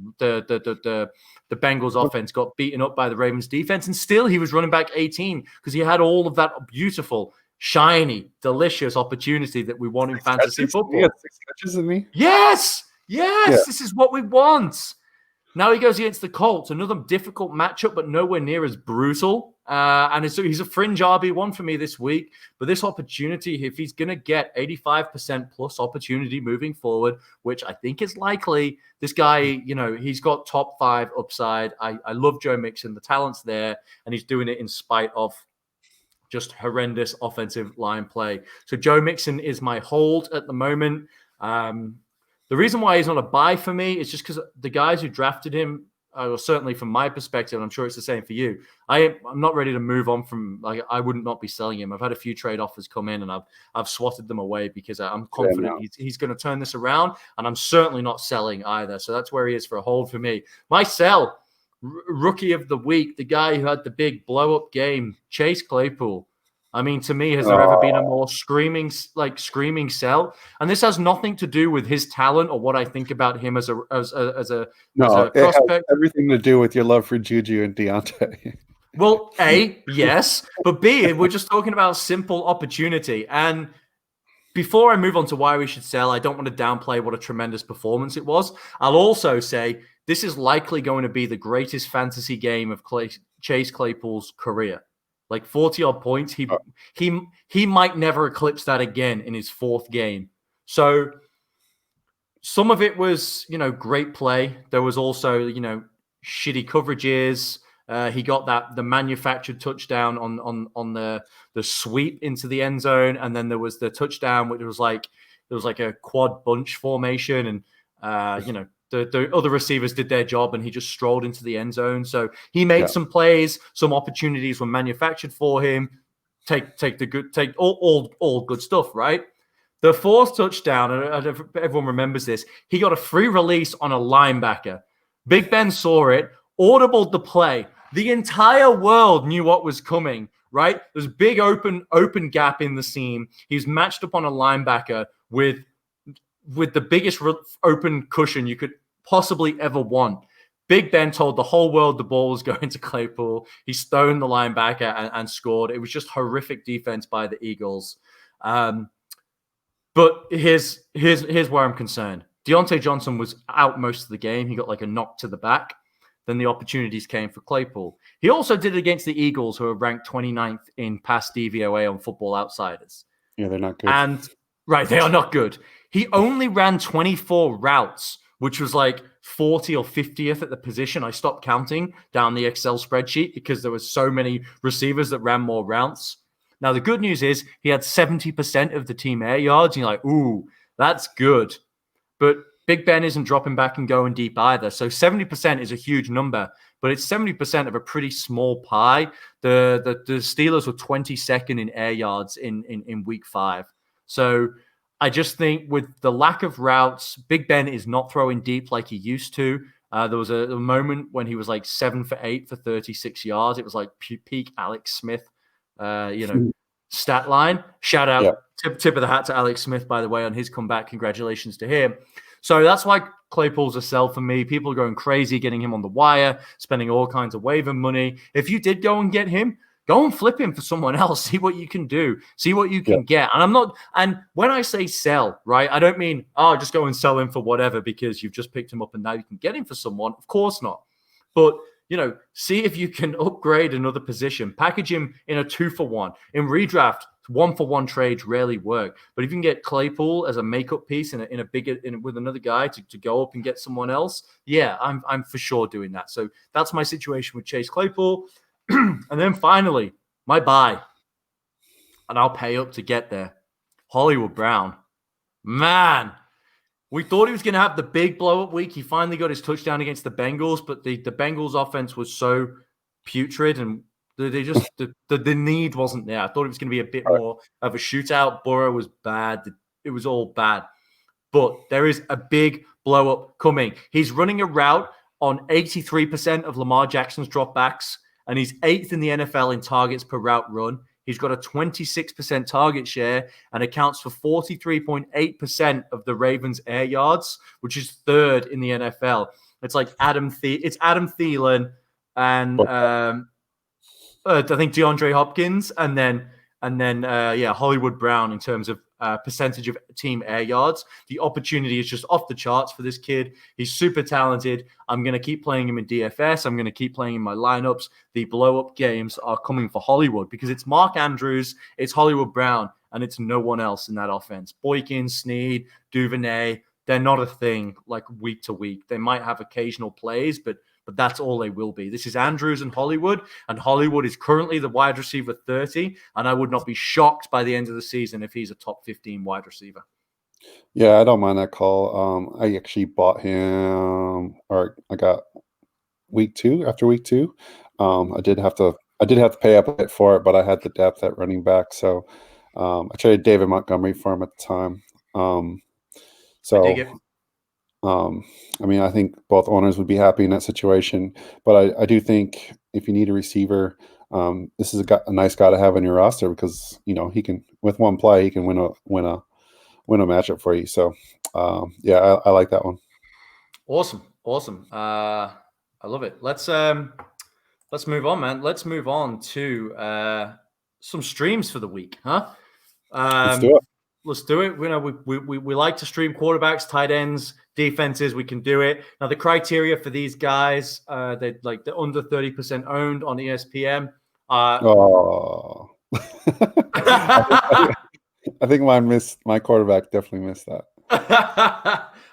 Bengals offense got beaten up by the Ravens defense, and still he was running back 18 because he had all of that beautiful, shiny, delicious opportunity that we want in fantasy football. He had 6 catches in me. Yes, this is what we want. Now he goes against the Colts, another difficult matchup, but nowhere near as brutal. And he's a fringe RB1 for me this week. But this opportunity, if he's going to get 85% plus opportunity moving forward, which I think is likely, this guy, he's got top 5 upside. I love Joe Mixon. The talent's there, and he's doing it in spite of just horrendous offensive line play. So Joe Mixon is my hold at the moment. The reason why he's not a buy for me is just because the guys who drafted him, certainly from my perspective, I'm sure it's the same for you. I'm not ready to move on from, I would not be selling him. I've had a few trade offers come in and I've swatted them away because I'm confident he's going to turn this around, and I'm certainly not selling either. So that's where he is for a hold for me. My sell, rookie of the week, the guy who had the big blow up game, Chase Claypool. I mean, to me, has there ever been a more screaming sell? And this has nothing to do with his talent or what I think about him as a prospect. It has everything to do with your love for Juju and Deontay. Well, A, yes, but B, we're just talking about simple opportunity. And before I move on to why we should sell, I don't want to downplay what a tremendous performance it was. I'll also say this is likely going to be the greatest fantasy game of Chase Claypool's career. Like 40-odd points, he might never eclipse that again in his 4th game. So some of it was, great play. There was also, shitty coverages. He got the manufactured touchdown on the sweep into the end zone, and then there was the touchdown, which was like a quad bunch formation, and the other receivers did their job, and he just strolled into the end zone. So he made some plays. Some opportunities were manufactured for him. Take all good stuff, right? The 4th touchdown, and everyone remembers this, he got a free release on a linebacker. Big Ben saw it, audibled the play. The entire world knew what was coming, right? There's a big open gap in the seam. He's matched up on a linebacker with the biggest open cushion you could possibly ever want. Big Ben told the whole world the ball was going to Claypool. He stoned the linebacker and scored. It was just horrific defense by the Eagles. But here's where I'm concerned. Deontay Johnson was out most of the game. He got like a knock to the back. Then the opportunities came for Claypool. He also did it against the Eagles, who are ranked 29th in pass DVOA on Football Outsiders. Yeah, they're not good. And right, they are not good. He only ran 24 routes, which was like 40 or 50th at the position. I stopped counting down the Excel spreadsheet because there were so many receivers that ran more routes. Now, the good news is he had 70% of the team air yards. And you're like, ooh, that's good. But Big Ben isn't dropping back and going deep either. So 70% is a huge number. but it's 70% of a pretty small pie. The Steelers were 22nd in air yards in week 5. So I just think with the lack of routes, Big Ben is not throwing deep like he used to. There was a moment when he was like 7 for 8 for 36 yards. It was like peak Alex Smith, stat line. Shout out, tip of the hat to Alex Smith, by the way, on his comeback. Congratulations to him. So that's why Claypool's a sell for me. People are going crazy getting him on the wire, spending all kinds of waiver money. If you did go and get him, go and flip him for someone else. See what you can do. See what you can get. And when I say sell, right, I don't mean, just go and sell him for whatever because you've just picked him up and now you can get him for someone. Of course not. But, see if you can upgrade another position. Package him in a 2-for-1. In redraft, 1-for-1 trades rarely work. But if you can get Claypool as a makeup piece with another guy to go up and get someone else, I'm for sure doing that. So that's my situation with Chase Claypool. And then finally, my buy, and I'll pay up to get there, Hollywood Brown. Man, we thought he was going to have the big blow-up week. He finally got his touchdown against the Bengals, but the Bengals offense was so putrid, and the need wasn't there. I thought it was going to be a bit more of a shootout. Burrow was bad. It was all bad. But there is a big blow-up coming. He's running a route on 83% of Lamar Jackson's dropbacks, and he's 8th in the NFL in targets per route run. He's got a 26% target share and accounts for 43.8% of the Ravens' air yards, which is 3rd in the NFL. It's like Adam Thielen and I think DeAndre Hopkins, and then Hollywood Brown in terms of percentage of team air yards. The opportunity is just off the charts for this kid. He's super talented. I'm going to keep playing him in DFS. I'm going to keep playing in my lineups. The blow-up games are coming for Hollywood because it's Mark Andrews, it's Hollywood Brown, and it's no one else in that offense. Boykin, Snead, Duvernay, they're not a thing like week to week. They might have occasional plays, but that's all they will be. This is Andrews and Hollywood is currently the wide receiver 30, and I would not be shocked by the end of the season if he's a top 15 wide receiver. Yeah, I don't mind that call. I actually bought him, or I got after week two. I did have to pay up a bit for it, but I had the depth at running back, so I traded David Montgomery for him at the time. I think both owners would be happy in that situation, but I do think if you need a receiver, this is a nice guy to have on your roster because he can, with one play, he can win a matchup for you. So I like that one. Awesome. I love it. Let's move on, man. Let's move on to some streams for the week, huh? Let's do it. Let's do it. We like to stream quarterbacks, tight ends, defenses. We can do it. Now, the criteria for they're under 30% owned on ESPN. I think my quarterback definitely missed that.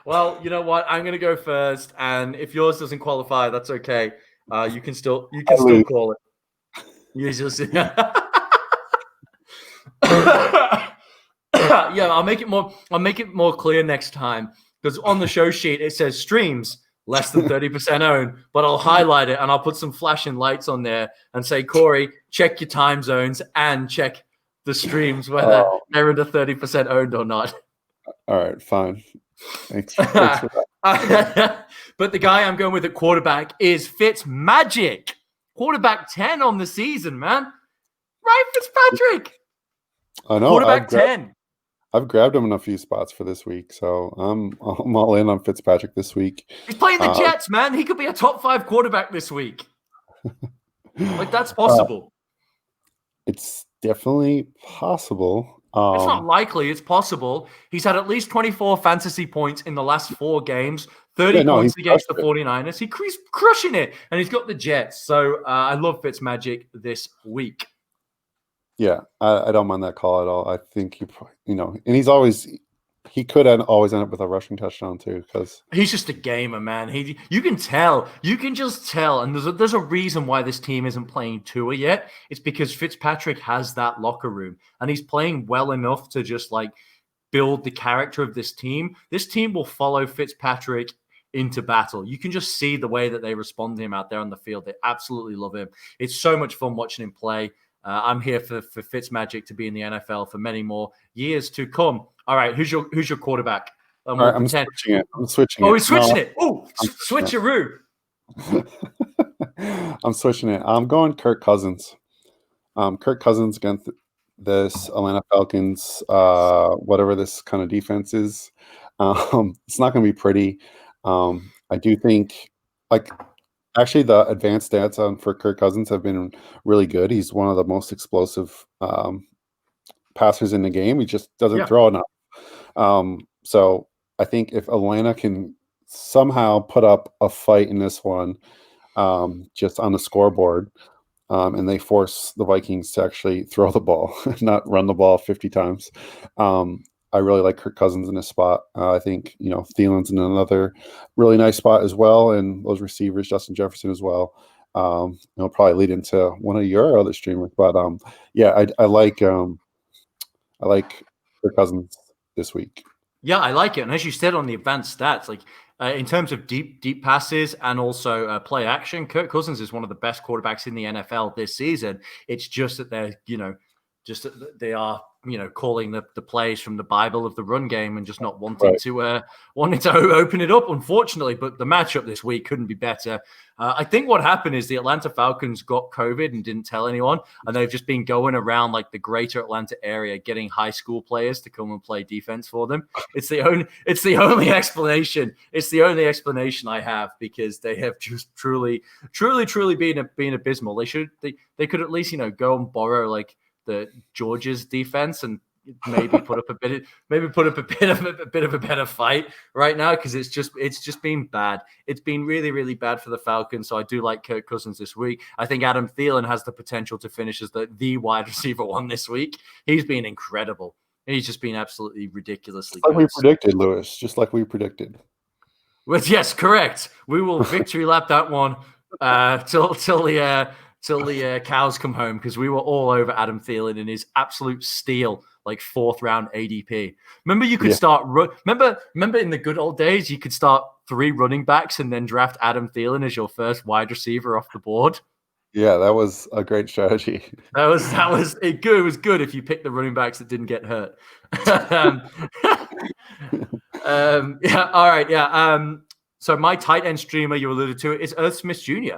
Well, you know what? I'm going to go first, and if yours doesn't qualify, that's okay. You can still call it. You just I'll make it more clear next time because on the show sheet it says streams less than 30% owned, but I'll highlight it and I'll put some flashing lights on there and say, Corey, check your time zones and check the streams whether they're under 30% owned or not. All right, fine. Thanks for that. But the guy I'm going with at quarterback is Fitzmagic. Quarterback 10 on the season, man. Ryan Fitzpatrick. I know. Quarterback 10. I've grabbed him in a few spots for this week, so I'm all in on Fitzpatrick this week. He's playing the Jets, man. He could be a top 5 quarterback this week. That's possible. It's definitely possible. It's not likely. It's possible. He's had at least 24 fantasy points in the last 4 games, 30 points against the 49ers. He's crushing it, and he's got the Jets. So I love Fitzmagic this week. Yeah, I don't mind that call at all. I think and he could always end up with a rushing touchdown too because he's just a gamer, man. You can just tell, and there's a reason why this team isn't playing Tua yet. It's because Fitzpatrick has that locker room, and he's playing well enough to just build the character of this team. This team will follow Fitzpatrick into battle. You can just see the way that they respond to him out there on the field. They absolutely love him. It's so much fun watching him play. I'm here for Fitzmagic to be in the NFL for many more years to come. All right, who's your quarterback? All right, I'm switching it. I'm switching it. Oh, he's switching it. Oh, switcheroo. I'm switching it. I'm going Kirk Cousins. Kirk Cousins against this Atlanta Falcons, whatever this kind of defense is. It's not going to be pretty. I do think, actually, the advanced stats for Kirk Cousins have been really good. He's one of the most explosive passers in the game. He just doesn't throw enough. So I think if Atlanta can somehow put up a fight in this one, just on the scoreboard, and they force the Vikings to actually throw the ball, not run the ball 50 times. I really like Kirk Cousins in this spot. I think, Thielen's in another really nice spot as well, and those receivers, Justin Jefferson as well. It'll probably lead into one of your other streamers, but yeah, I like Kirk Cousins this week. Yeah, I like it. And as you said on the advanced stats, in terms of deep passes and also play action, Kirk Cousins is one of the best quarterbacks in the NFL this season. It's just that they're, they are, calling the plays from the Bible of the run game and just not wanting to open it up, unfortunately. But the matchup this week couldn't be better. I think what happened is the Atlanta Falcons got COVID and didn't tell anyone, and they've just been going around the greater Atlanta area getting high school players to come and play defense for them. It's the only explanation. It's the only explanation I have, because they have just truly been abysmal. They could at least go and borrow the Georgia's defense and maybe put up a bit of a better fight right now, because it's just been bad. It's been really, really bad for the Falcons. So I do like Kirk Cousins this week. I think Adam Thielen has the potential to finish as the wide receiver one this week. He's been incredible. He's just been absolutely ridiculously good. We predicted, Lewis, just like we predicted. Well, yes, correct. We will victory lap that one till the cows come home, because we were all over Adam Thielen and his absolute steal, 4th round ADP. Remember, you could start. Remember in the good old days, you could start 3 running backs and then draft Adam Thielen as your first wide receiver off the board. Yeah, that was a great strategy. That was it. Good. It was good if you picked the running backs that didn't get hurt. Yeah. All right. Yeah. So my tight end streamer you alluded to is Irv Smith Jr.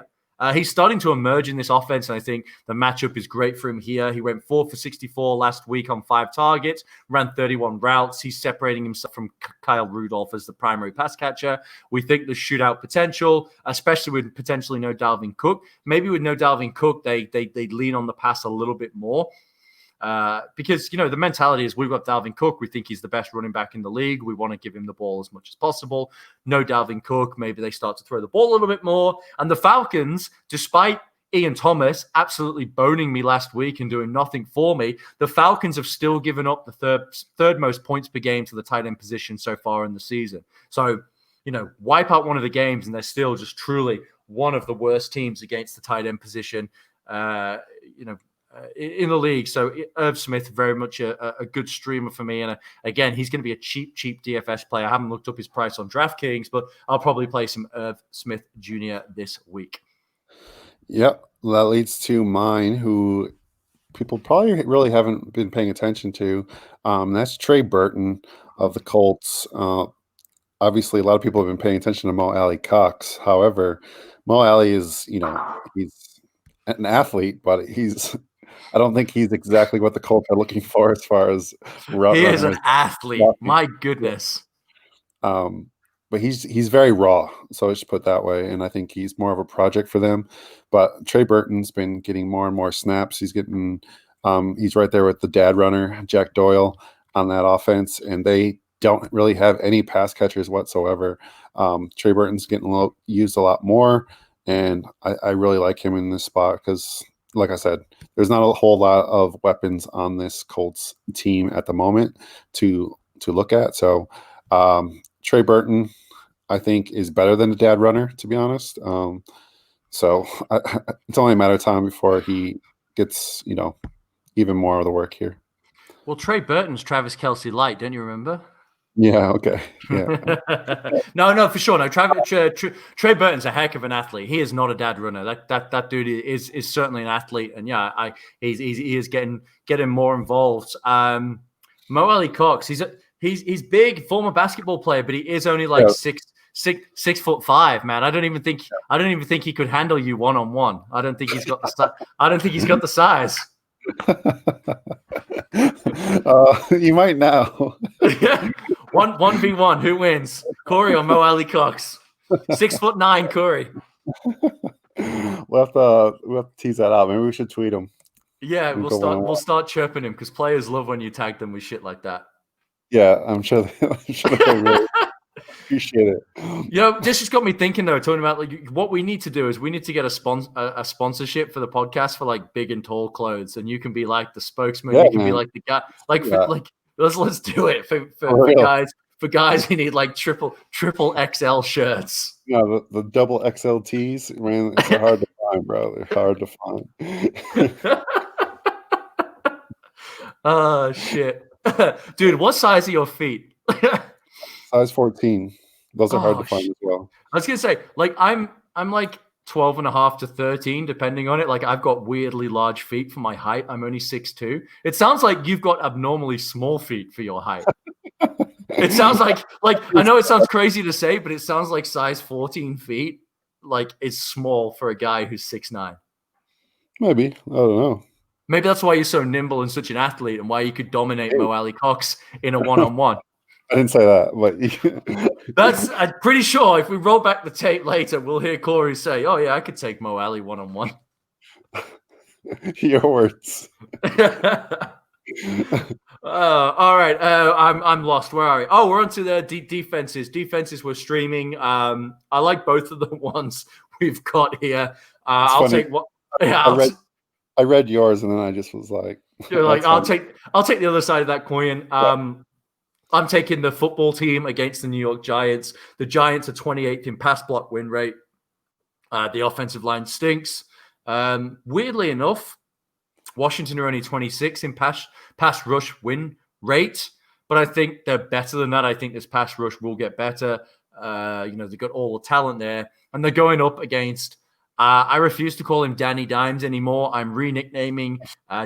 He's starting to emerge in this offense, and I think the matchup is great for him here. He went 4 for 64 last week on 5 targets, ran 31 routes. He's separating himself from Kyle Rudolph as the primary pass catcher. We think the shootout potential, especially with potentially no Dalvin Cook. Maybe with no Dalvin Cook, they'd lean on the pass a little bit more. Because, the mentality is we've got Dalvin Cook. We think he's the best running back in the league. We want to give him the ball as much as possible. No Dalvin Cook. Maybe they start to throw the ball a little bit more. And the Falcons, despite Ian Thomas absolutely boning me last week and doing nothing for me, the Falcons have still given up the third most points per game to the tight end position so far in the season. So, wipe out one of the games and they're still just truly one of the worst teams against the tight end position, in the league. So Irv Smith, very much a good streamer for me. And again, he's going to be a cheap DFS play. I haven't looked up his price on DraftKings, but I'll probably play some Irv Smith Jr. this week. Yep. That leads to mine, who people probably really haven't been paying attention to. That's Trey Burton of the Colts. Obviously, a lot of people have been paying attention to Mo AlieCox. However, Mo Alie is, he's an athlete, but I don't think he's exactly what the Colts are looking for as far as route. He is an athlete. My goodness. But he's very raw, so I should put it that way. And I think he's more of a project for them. But Trey Burton's been getting more and more snaps. He's getting he's right there with the dad runner, Jack Doyle, on that offense, and they don't really have any pass catchers whatsoever. Trey Burton's getting used a lot more, and I really like him in this spot because, like I said, there's not a whole lot of weapons on this Colts team at the moment to look at. So Trey Burton, I think, is better than the dad runner, to be honest. So it's only a matter of time before he gets, even more of the work here. Well, Trey Burton's Travis Kelce light, don't you remember? Yeah. Okay. Yeah. No, for sure. No, Trey Burton's a heck of an athlete. He is not a dad runner. That dude is certainly an athlete, and yeah, he is getting more involved. Mo AlieCox, he's big, former basketball player, but he is only like 6'5", man. I don't even think he could handle you one-on-one. I don't think he's got the size. You might now. 1v1, who wins? Corey or Mo AlieCox? 6'9", Corey. We'll have to tease that out. Maybe we should tweet him. Yeah, we'll start chirping him because players love when you tag them with shit like that. Yeah, I'm sure they really appreciate it. This just got me thinking though, talking about like what we need to do is we need to get a sponsorship for the podcast for like big and tall clothes, and you can be like the spokesman. You can be like the guy, let's do it for guys. For guys who need like triple XL shirts. Yeah, the double XL tees, man, they're hard to find, bro. They're hard to find. Oh shit. Dude, what size are your feet? Size 14. Those are hard to find as well. I was gonna say, like, I'm like 12 and a half to 13, depending on it. Like, I've got weirdly large feet for my height. I'm only 6'2". It sounds like you've got abnormally small feet for your height. It sounds like I know it sounds crazy to say, but it sounds like size 14 feet, like, is small for a guy who's 6'9". Maybe. I don't know. Maybe that's why you're so nimble and such an athlete, and why you could dominate Mo AlieCox in a one-on-one. I didn't say that, but I'm pretty sure if we roll back the tape later, we'll hear Corey say, "Oh yeah, I could take Mo Ali one-on-one." Your words. All right. I'm lost. Where are we? Oh, we're on to the defenses. Defenses we're streaming. I like both of the ones we've got here. I'll funny. Take what. Yeah, I read yours and then I just was like, you're like, I'll take the other side of that coin. I'm taking the football team against the New York Giants. The Giants are 28th in pass block win rate. The offensive line stinks. Weirdly enough, Washington are only 26 in pass rush win rate, but I think they're better than that. I think this pass rush will get better. They've got all the talent there, and they're going up against. I refuse to call him Danny Dimes anymore. I'm re-nicknaming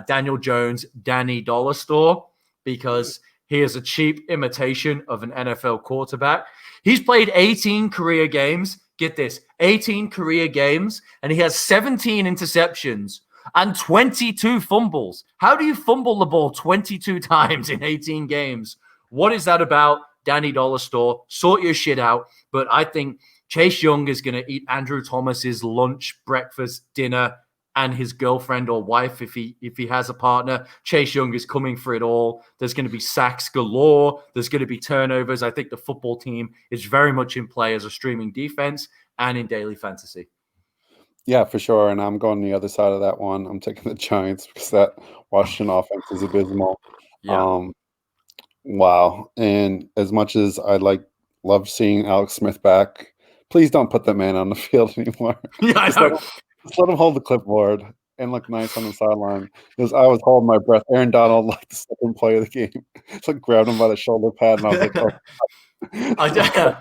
Daniel Jones Danny Dollar Store because he is a cheap imitation of an NFL quarterback. He's played 18 career games. Get this, 18 career games, and he has 17 interceptions and 22 fumbles. How do you fumble the ball 22 times in 18 games? What is that about? Danny Dollar Store, sort your shit out. But I think Chase Young is going to eat Andrew Thomas's lunch, breakfast, dinner, and his girlfriend or wife if he has a partner. Chase Young is coming for it all. There's going to be sacks galore. There's going to be turnovers. I think the football team is very much in play as a streaming defense and in daily fantasy. Yeah, for sure. And I'm going the other side of that one. I'm taking the Giants because that Washington offense is abysmal. Yeah. Wow. And as much as I love seeing Alex Smith back, please don't put that man on the field anymore. Yeah, I know. Just let him hold the clipboard and look nice on the sideline. Because I was holding my breath. Aaron Donald, like the second play of the game, just grabbed him by the shoulder pad, and I was like, "Oh."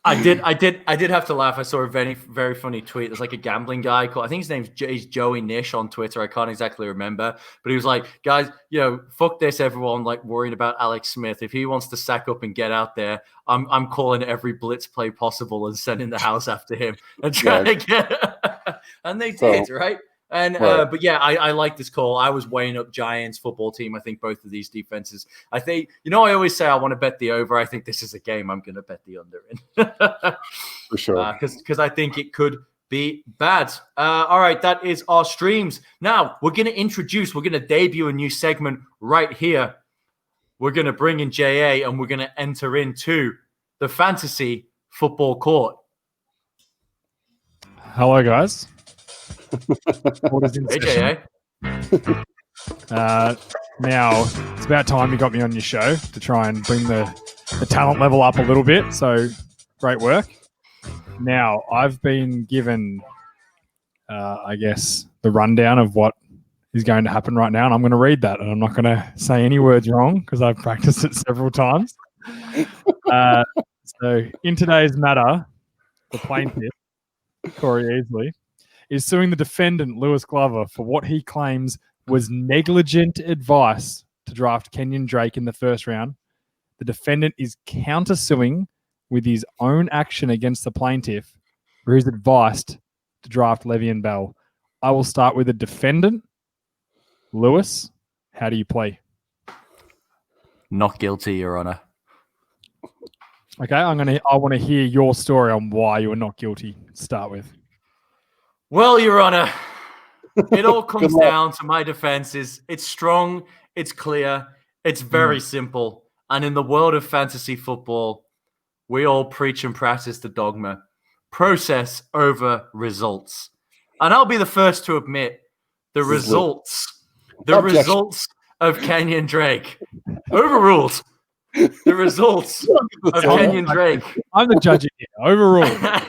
I did have to laugh. I saw a very, very funny tweet. There's like a gambling guy called, I think his name's Joey Nish on Twitter. I can't exactly remember, but he was like, guys, fuck this, everyone like worried about Alex Smith. If he wants to sack up and get out there, I'm calling every blitz play possible and sending the house after him and trying to get, and they did, right? And right. But yeah, I like this call. I was weighing up Giants football team. I think both of these defenses. I think I always say I want to bet the over. I think this is a game I'm going to bet the under in. For sure, because I think it could be bad. All right, that is our streams. Now we're going to debut a new segment right here. We're going to bring in JA and we're going to enter into the fantasy football court. Hello, guys. Hey, now it's about time you got me on your show to try and bring the talent level up a little bit. So great work. Now I've been given, I guess, the rundown of what is going to happen right now, and I'm going to read that, and I'm not going to say any words wrong because I've practiced it several times. So in today's matter, the plaintiff, Corey Easley, is suing the defendant, Lewis Glover, for what he claims was negligent advice to draft Kenyon Drake in the first round. The defendant is countersuing with his own action against the plaintiff for his advice to draft LeVeon Bell. I will start with the defendant. Lewis, how do you play? Not guilty, Your Honor. Okay, I want to hear your story on why you were not guilty to start with. Well, Your Honor, it all comes down to my defenses. It's strong, it's clear, it's very simple. And in the world of fantasy football, we all preach and practice the dogma. Process over results. And I'll be the first to admit the results of Kenyon Drake. Overruled. The results of Kenyon Drake. I'm the judge here. Overruled.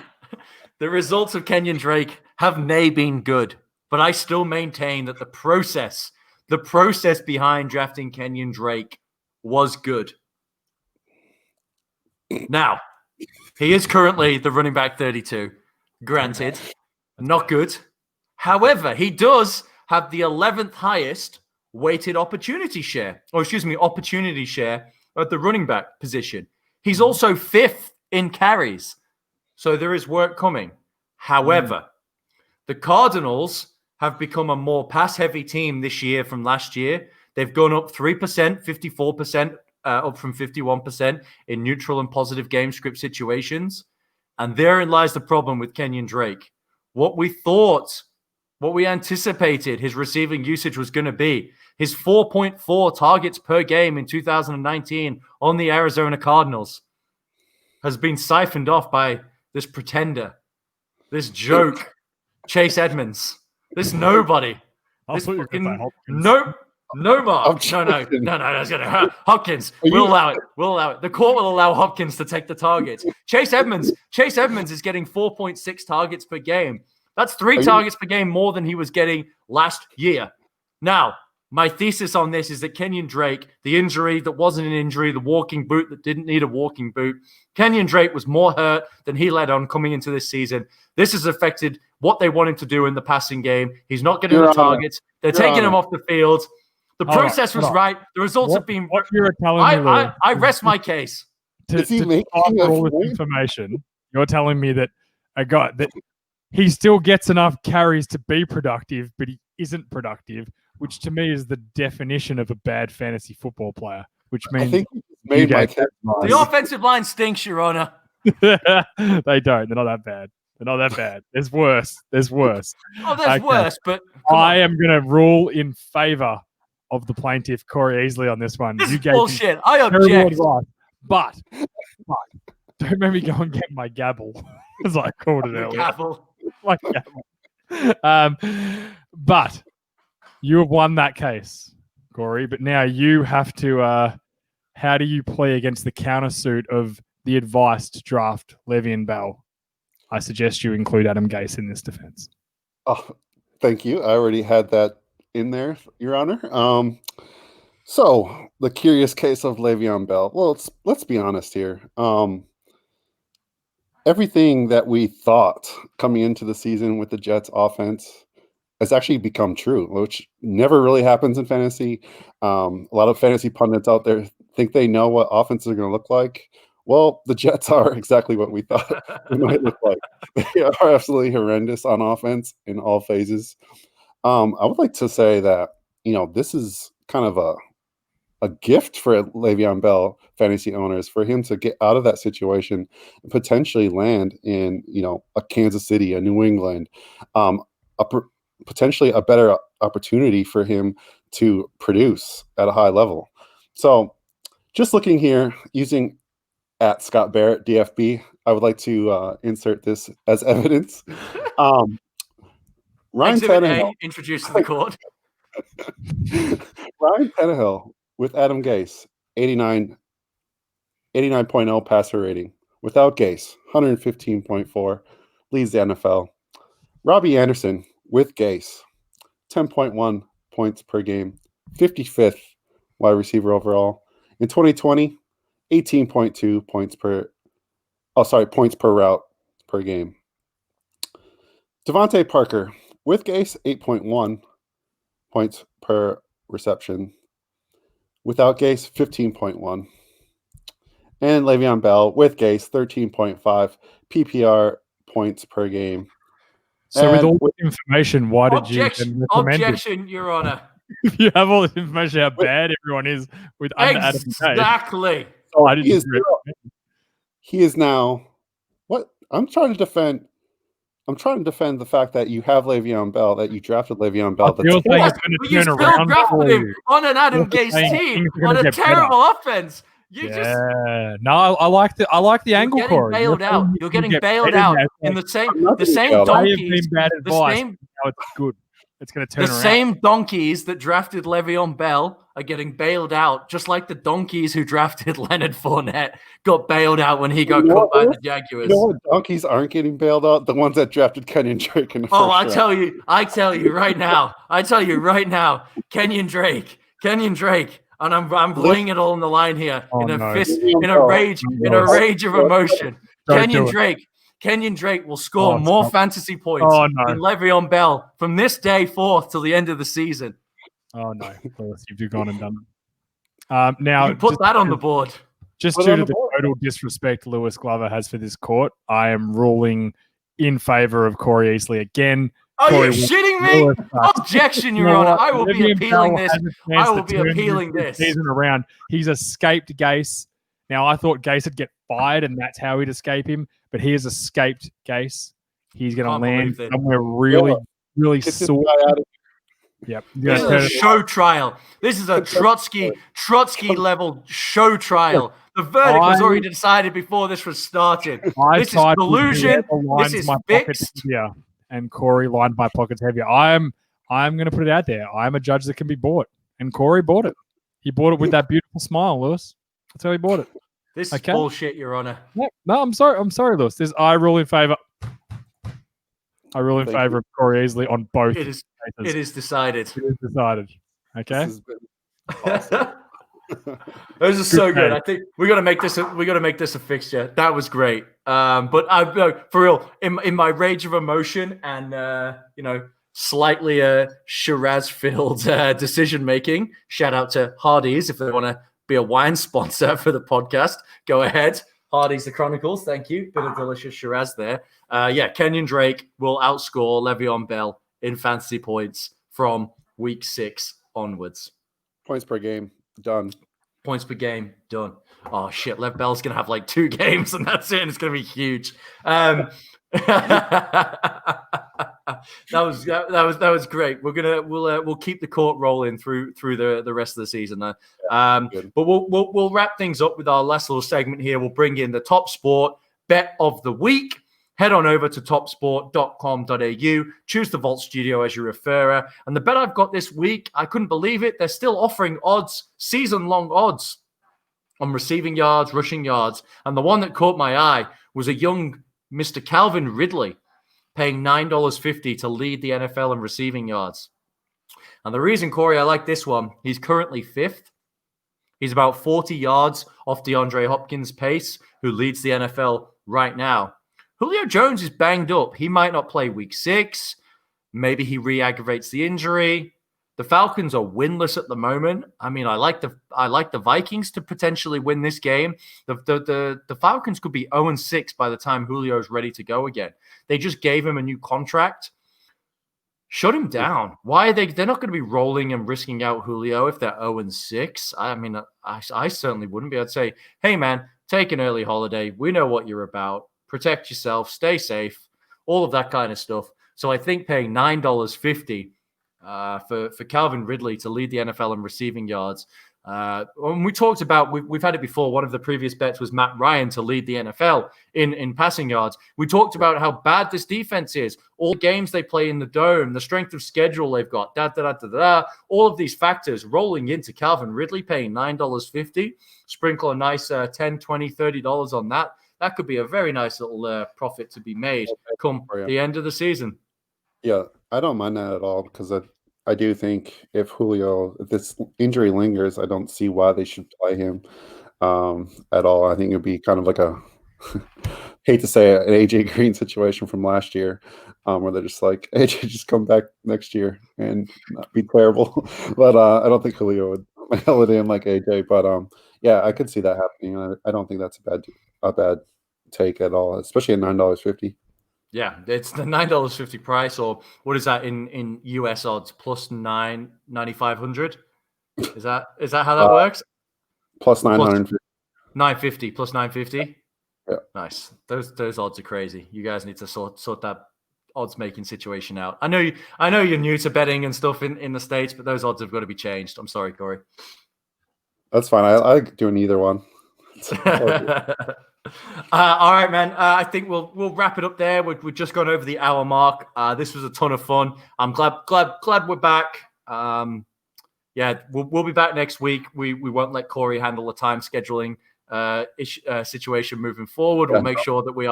The results of Kenyon Drake have nay been good, but I still maintain that the process behind drafting Kenyon Drake was good. Now, he is currently the running back 32. Granted, not good. However, he does have the 11th highest weighted opportunity share at the running back position. He's also 5th in carries. So there is work coming. However, the Cardinals have become a more pass-heavy team this year from last year. They've gone up 3%, 54%, up from 51% in neutral and positive game script situations. And therein lies the problem with Kenyon Drake. What we anticipated his receiving usage was going to be, his 4.4 targets per game in 2019 on the Arizona Cardinals has been siphoned off by this pretender, this joke, Chase Edmonds, this nobody. This fucking no, Mark. No, that's gonna Hopkins. We'll allow it. The court will allow Hopkins to take the targets. Chase Edmonds is getting 4.6 targets per game. That's 3 targets per game more than he was getting last year. Now, my thesis on this is that Kenyon Drake, the injury that wasn't an injury, the walking boot that didn't need a walking boot, Kenyon Drake was more hurt than he led on coming into this season. This has affected what they want him to do in the passing game. He's not getting the targets. They're taking him off the field. The process was right. The results have been... What you're telling me, I rest my case. To all this information, you're telling me that a guy that he still gets enough carries to be productive, but he isn't productive, which to me is the definition of a bad fantasy football player, which means the offensive line stinks, Your Honor. They don't. They're not that bad. There's worse. Oh, there's worse, but I am going to rule in favor of the plaintiff, Corey Easley, on this one. This is bullshit. I object. But don't make me go and get my gavel, as I called it earlier. Gavel. My gavel. But you have won that case, Corey. But now you have to. How do you play against the countersuit of the advice to draft LeVeon Bell? I suggest you include Adam Gase in this defense. Oh, thank you. I already had that in there, Your Honor. So the curious case of LeVeon Bell. Well, let's be honest here. Everything that we thought coming into the season with the Jets offense has actually become true, which never really happens in fantasy. A lot of fantasy pundits out there think they know what offenses are going to look like. Well, the Jets are exactly what we thought they might look like. They are absolutely horrendous on offense in all phases. I would like to say that, this is kind of a gift for LeVeon Bell fantasy owners, for him to get out of that situation and potentially land in, a Kansas City, a New England, potentially a better opportunity for him to produce at a high level. So just looking here, using at Scott Barrett, DFB, I would like to insert this as evidence. Ryan Tannehill, introduced to the court. Ryan Tannehill with Adam Gase, 89.0 passer rating. Without Gase, 115.4, leads the NFL. Robbie Anderson with Gase, 10.1 points per game, 55th wide receiver overall. In 2020, 18.2 points per route per game. Devontae Parker with Gase, 8.1 points per reception. Without Gase, 15.1. And LeVeon Bell with Gase, 13.5 PPR points per game. So with all this information, why did you then recommend Objection, Your Honor. If you have all this information, how bad everyone is with under Adam Gase. Exactly. So he is now what? I'm trying to defend the fact that you have Le'Veon Bell, that you drafted Le'Veon Bell. You're saying it's But going you to still turn around drafted for him you. on an Adam You're Gase saying team things are on gonna a get terrible offense. No, I like the angle, You're getting Corey. bailed out. You're getting bailed out in the same bailed out. I have donkeys. been bad The advice. same Now it's good. It's going to turn The around. same donkeys that drafted Le'Veon Bell are getting bailed out, just like the donkeys who drafted Leonard Fournette got bailed out when he got cut by the Jaguars. You know what donkeys aren't getting bailed out? The ones that drafted Kenyon Drake in the first round. I tell you right now, Kenyon Drake, and I'm laying it all on the line here in a rage of emotion. Kenyon Drake will score more fantasy points than Le'Veon Bell from this day forth till the end of the season. Oh no, you've gone and done it. Now you put that on the board. Just due to the total disrespect Lewis Glover has for this court, I am ruling in favor of Corey Easley again. Are you shitting me? Objection, Your Honor. I will be appealing this. Season around. He's escaped Gase. Now, I thought Gase would get fired, and that's how he'd escape him. But he has escaped Gase. He's going to land somewhere really sore. Yep. This is a show trial. This is a Trotsky level show trial. The verdict was already decided before this was started. This is collusion. This is fixed. Yeah. And Corey lined my pockets heavier. I'm going to put it out there. I'm a judge that can be bought, and Corey bought it. He bought it with that beautiful smile, Lewis. That's how he bought it. This is bullshit, Your Honor. No, I'm sorry, Lewis. I rule in favor. I rule in favor of Corey Easley on both. It is decided. It is decided. Okay. This has been awesome. This is so good. I think we got to make this a fixture. That was great. But I for real, in my rage of emotion and slightly Shiraz-filled decision making. Shout out to Hardee's if they want to be a wine sponsor for the podcast. Go ahead. Hardee's The Chronicles. Thank you. Bit of delicious Shiraz there. Kenyon Drake will outscore Le'Veon Bell in fantasy points from week 6 onwards. Points per game. Done. Points per game. Done. Oh, shit. Lev Bell's going to have like 2 games and that's it. And it's going to be huge. That was great. We'll keep the court rolling through the rest of the season. But we'll wrap things up with our last little segment here. We'll bring in the top sport bet of the week. Head on over to topsport.com.au. Choose the Vault Studio as your referrer. And the bet I've got this week, I couldn't believe it. They're still offering odds, season-long odds on receiving yards, rushing yards. And the one that caught my eye was a young Mr. Calvin Ridley paying $9.50 to lead the NFL in receiving yards. And the reason, Corey, I like this one, he's currently 5th. He's about 40 yards off DeAndre Hopkins' pace, who leads the NFL right now. Julio Jones is banged up. He might not play week 6. Maybe he re-aggravates the injury. The Falcons are winless at the moment. I mean, I like the Vikings to potentially win this game. The Falcons could be 0-6 by the time Julio's ready to go again. They just gave him a new contract. Shut him down. Why are they? They're not going to be rolling and risking out Julio if they're 0-6. I mean, I certainly wouldn't be. I'd say, hey man, take an early holiday. We know what you're about. Protect yourself. Stay safe. All of that kind of stuff. So I think paying $9.50 for Calvin Ridley to lead the NFL in receiving yards. When we talked about, we've had it before. One of the previous bets was Matt Ryan to lead the NFL in passing yards. We talked about how bad this defense is. All the games they play in the dome, the strength of schedule they've got, all of these factors rolling into Calvin Ridley paying $9.50. Sprinkle a nice $10, $20, $30 on that. That could be a very nice little profit to be made come the end of the season. Yeah, I don't mind that at all because I do think if this injury lingers, I don't see why they should play him. at all. I think it'd be kind of like a hate to say it, an AJ Green situation from last year, where they're just like AJ just come back next year and not be terrible. But I don't think Julio would mail it in like AJ. But yeah, I could see that happening. I don't think that's a bad take at all, especially at $9.50. Yeah, it's the $9.50 price, or what is that in US odds? Plus 9,500. Is that how that works? Plus 950. 950 plus 950. Yeah. Nice. Those odds are crazy. You guys need to sort that odds making situation out. I know you're new to betting and stuff in the States, but those odds have got to be changed. I'm sorry, Corey. That's fine. I like doing either one. All right, man. I think we'll wrap it up there. We've just gone over the hour mark. This was a ton of fun. I'm glad we're back. Yeah, we'll be back next week. We won't let Corey handle the time scheduling situation moving forward. We'll make sure that we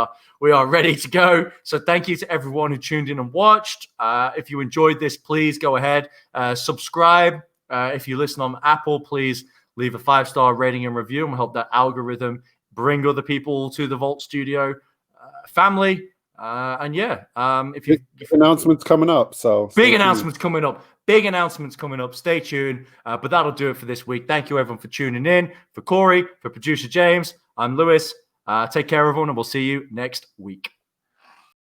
are ready to go. So thank you to everyone who tuned in and watched. If you enjoyed this, please go ahead, subscribe. If you listen on Apple, please leave a 5-star rating and review, and we'll help that algorithm bring other people to the Vault Studio family. And yeah, if you announcements coming up, so big announcements coming up. Big announcements coming up. Stay tuned. But that'll do it for this week. Thank you, everyone, for tuning in. For Corey, for producer James, I'm Lewis. Take care, everyone, and we'll see you next week.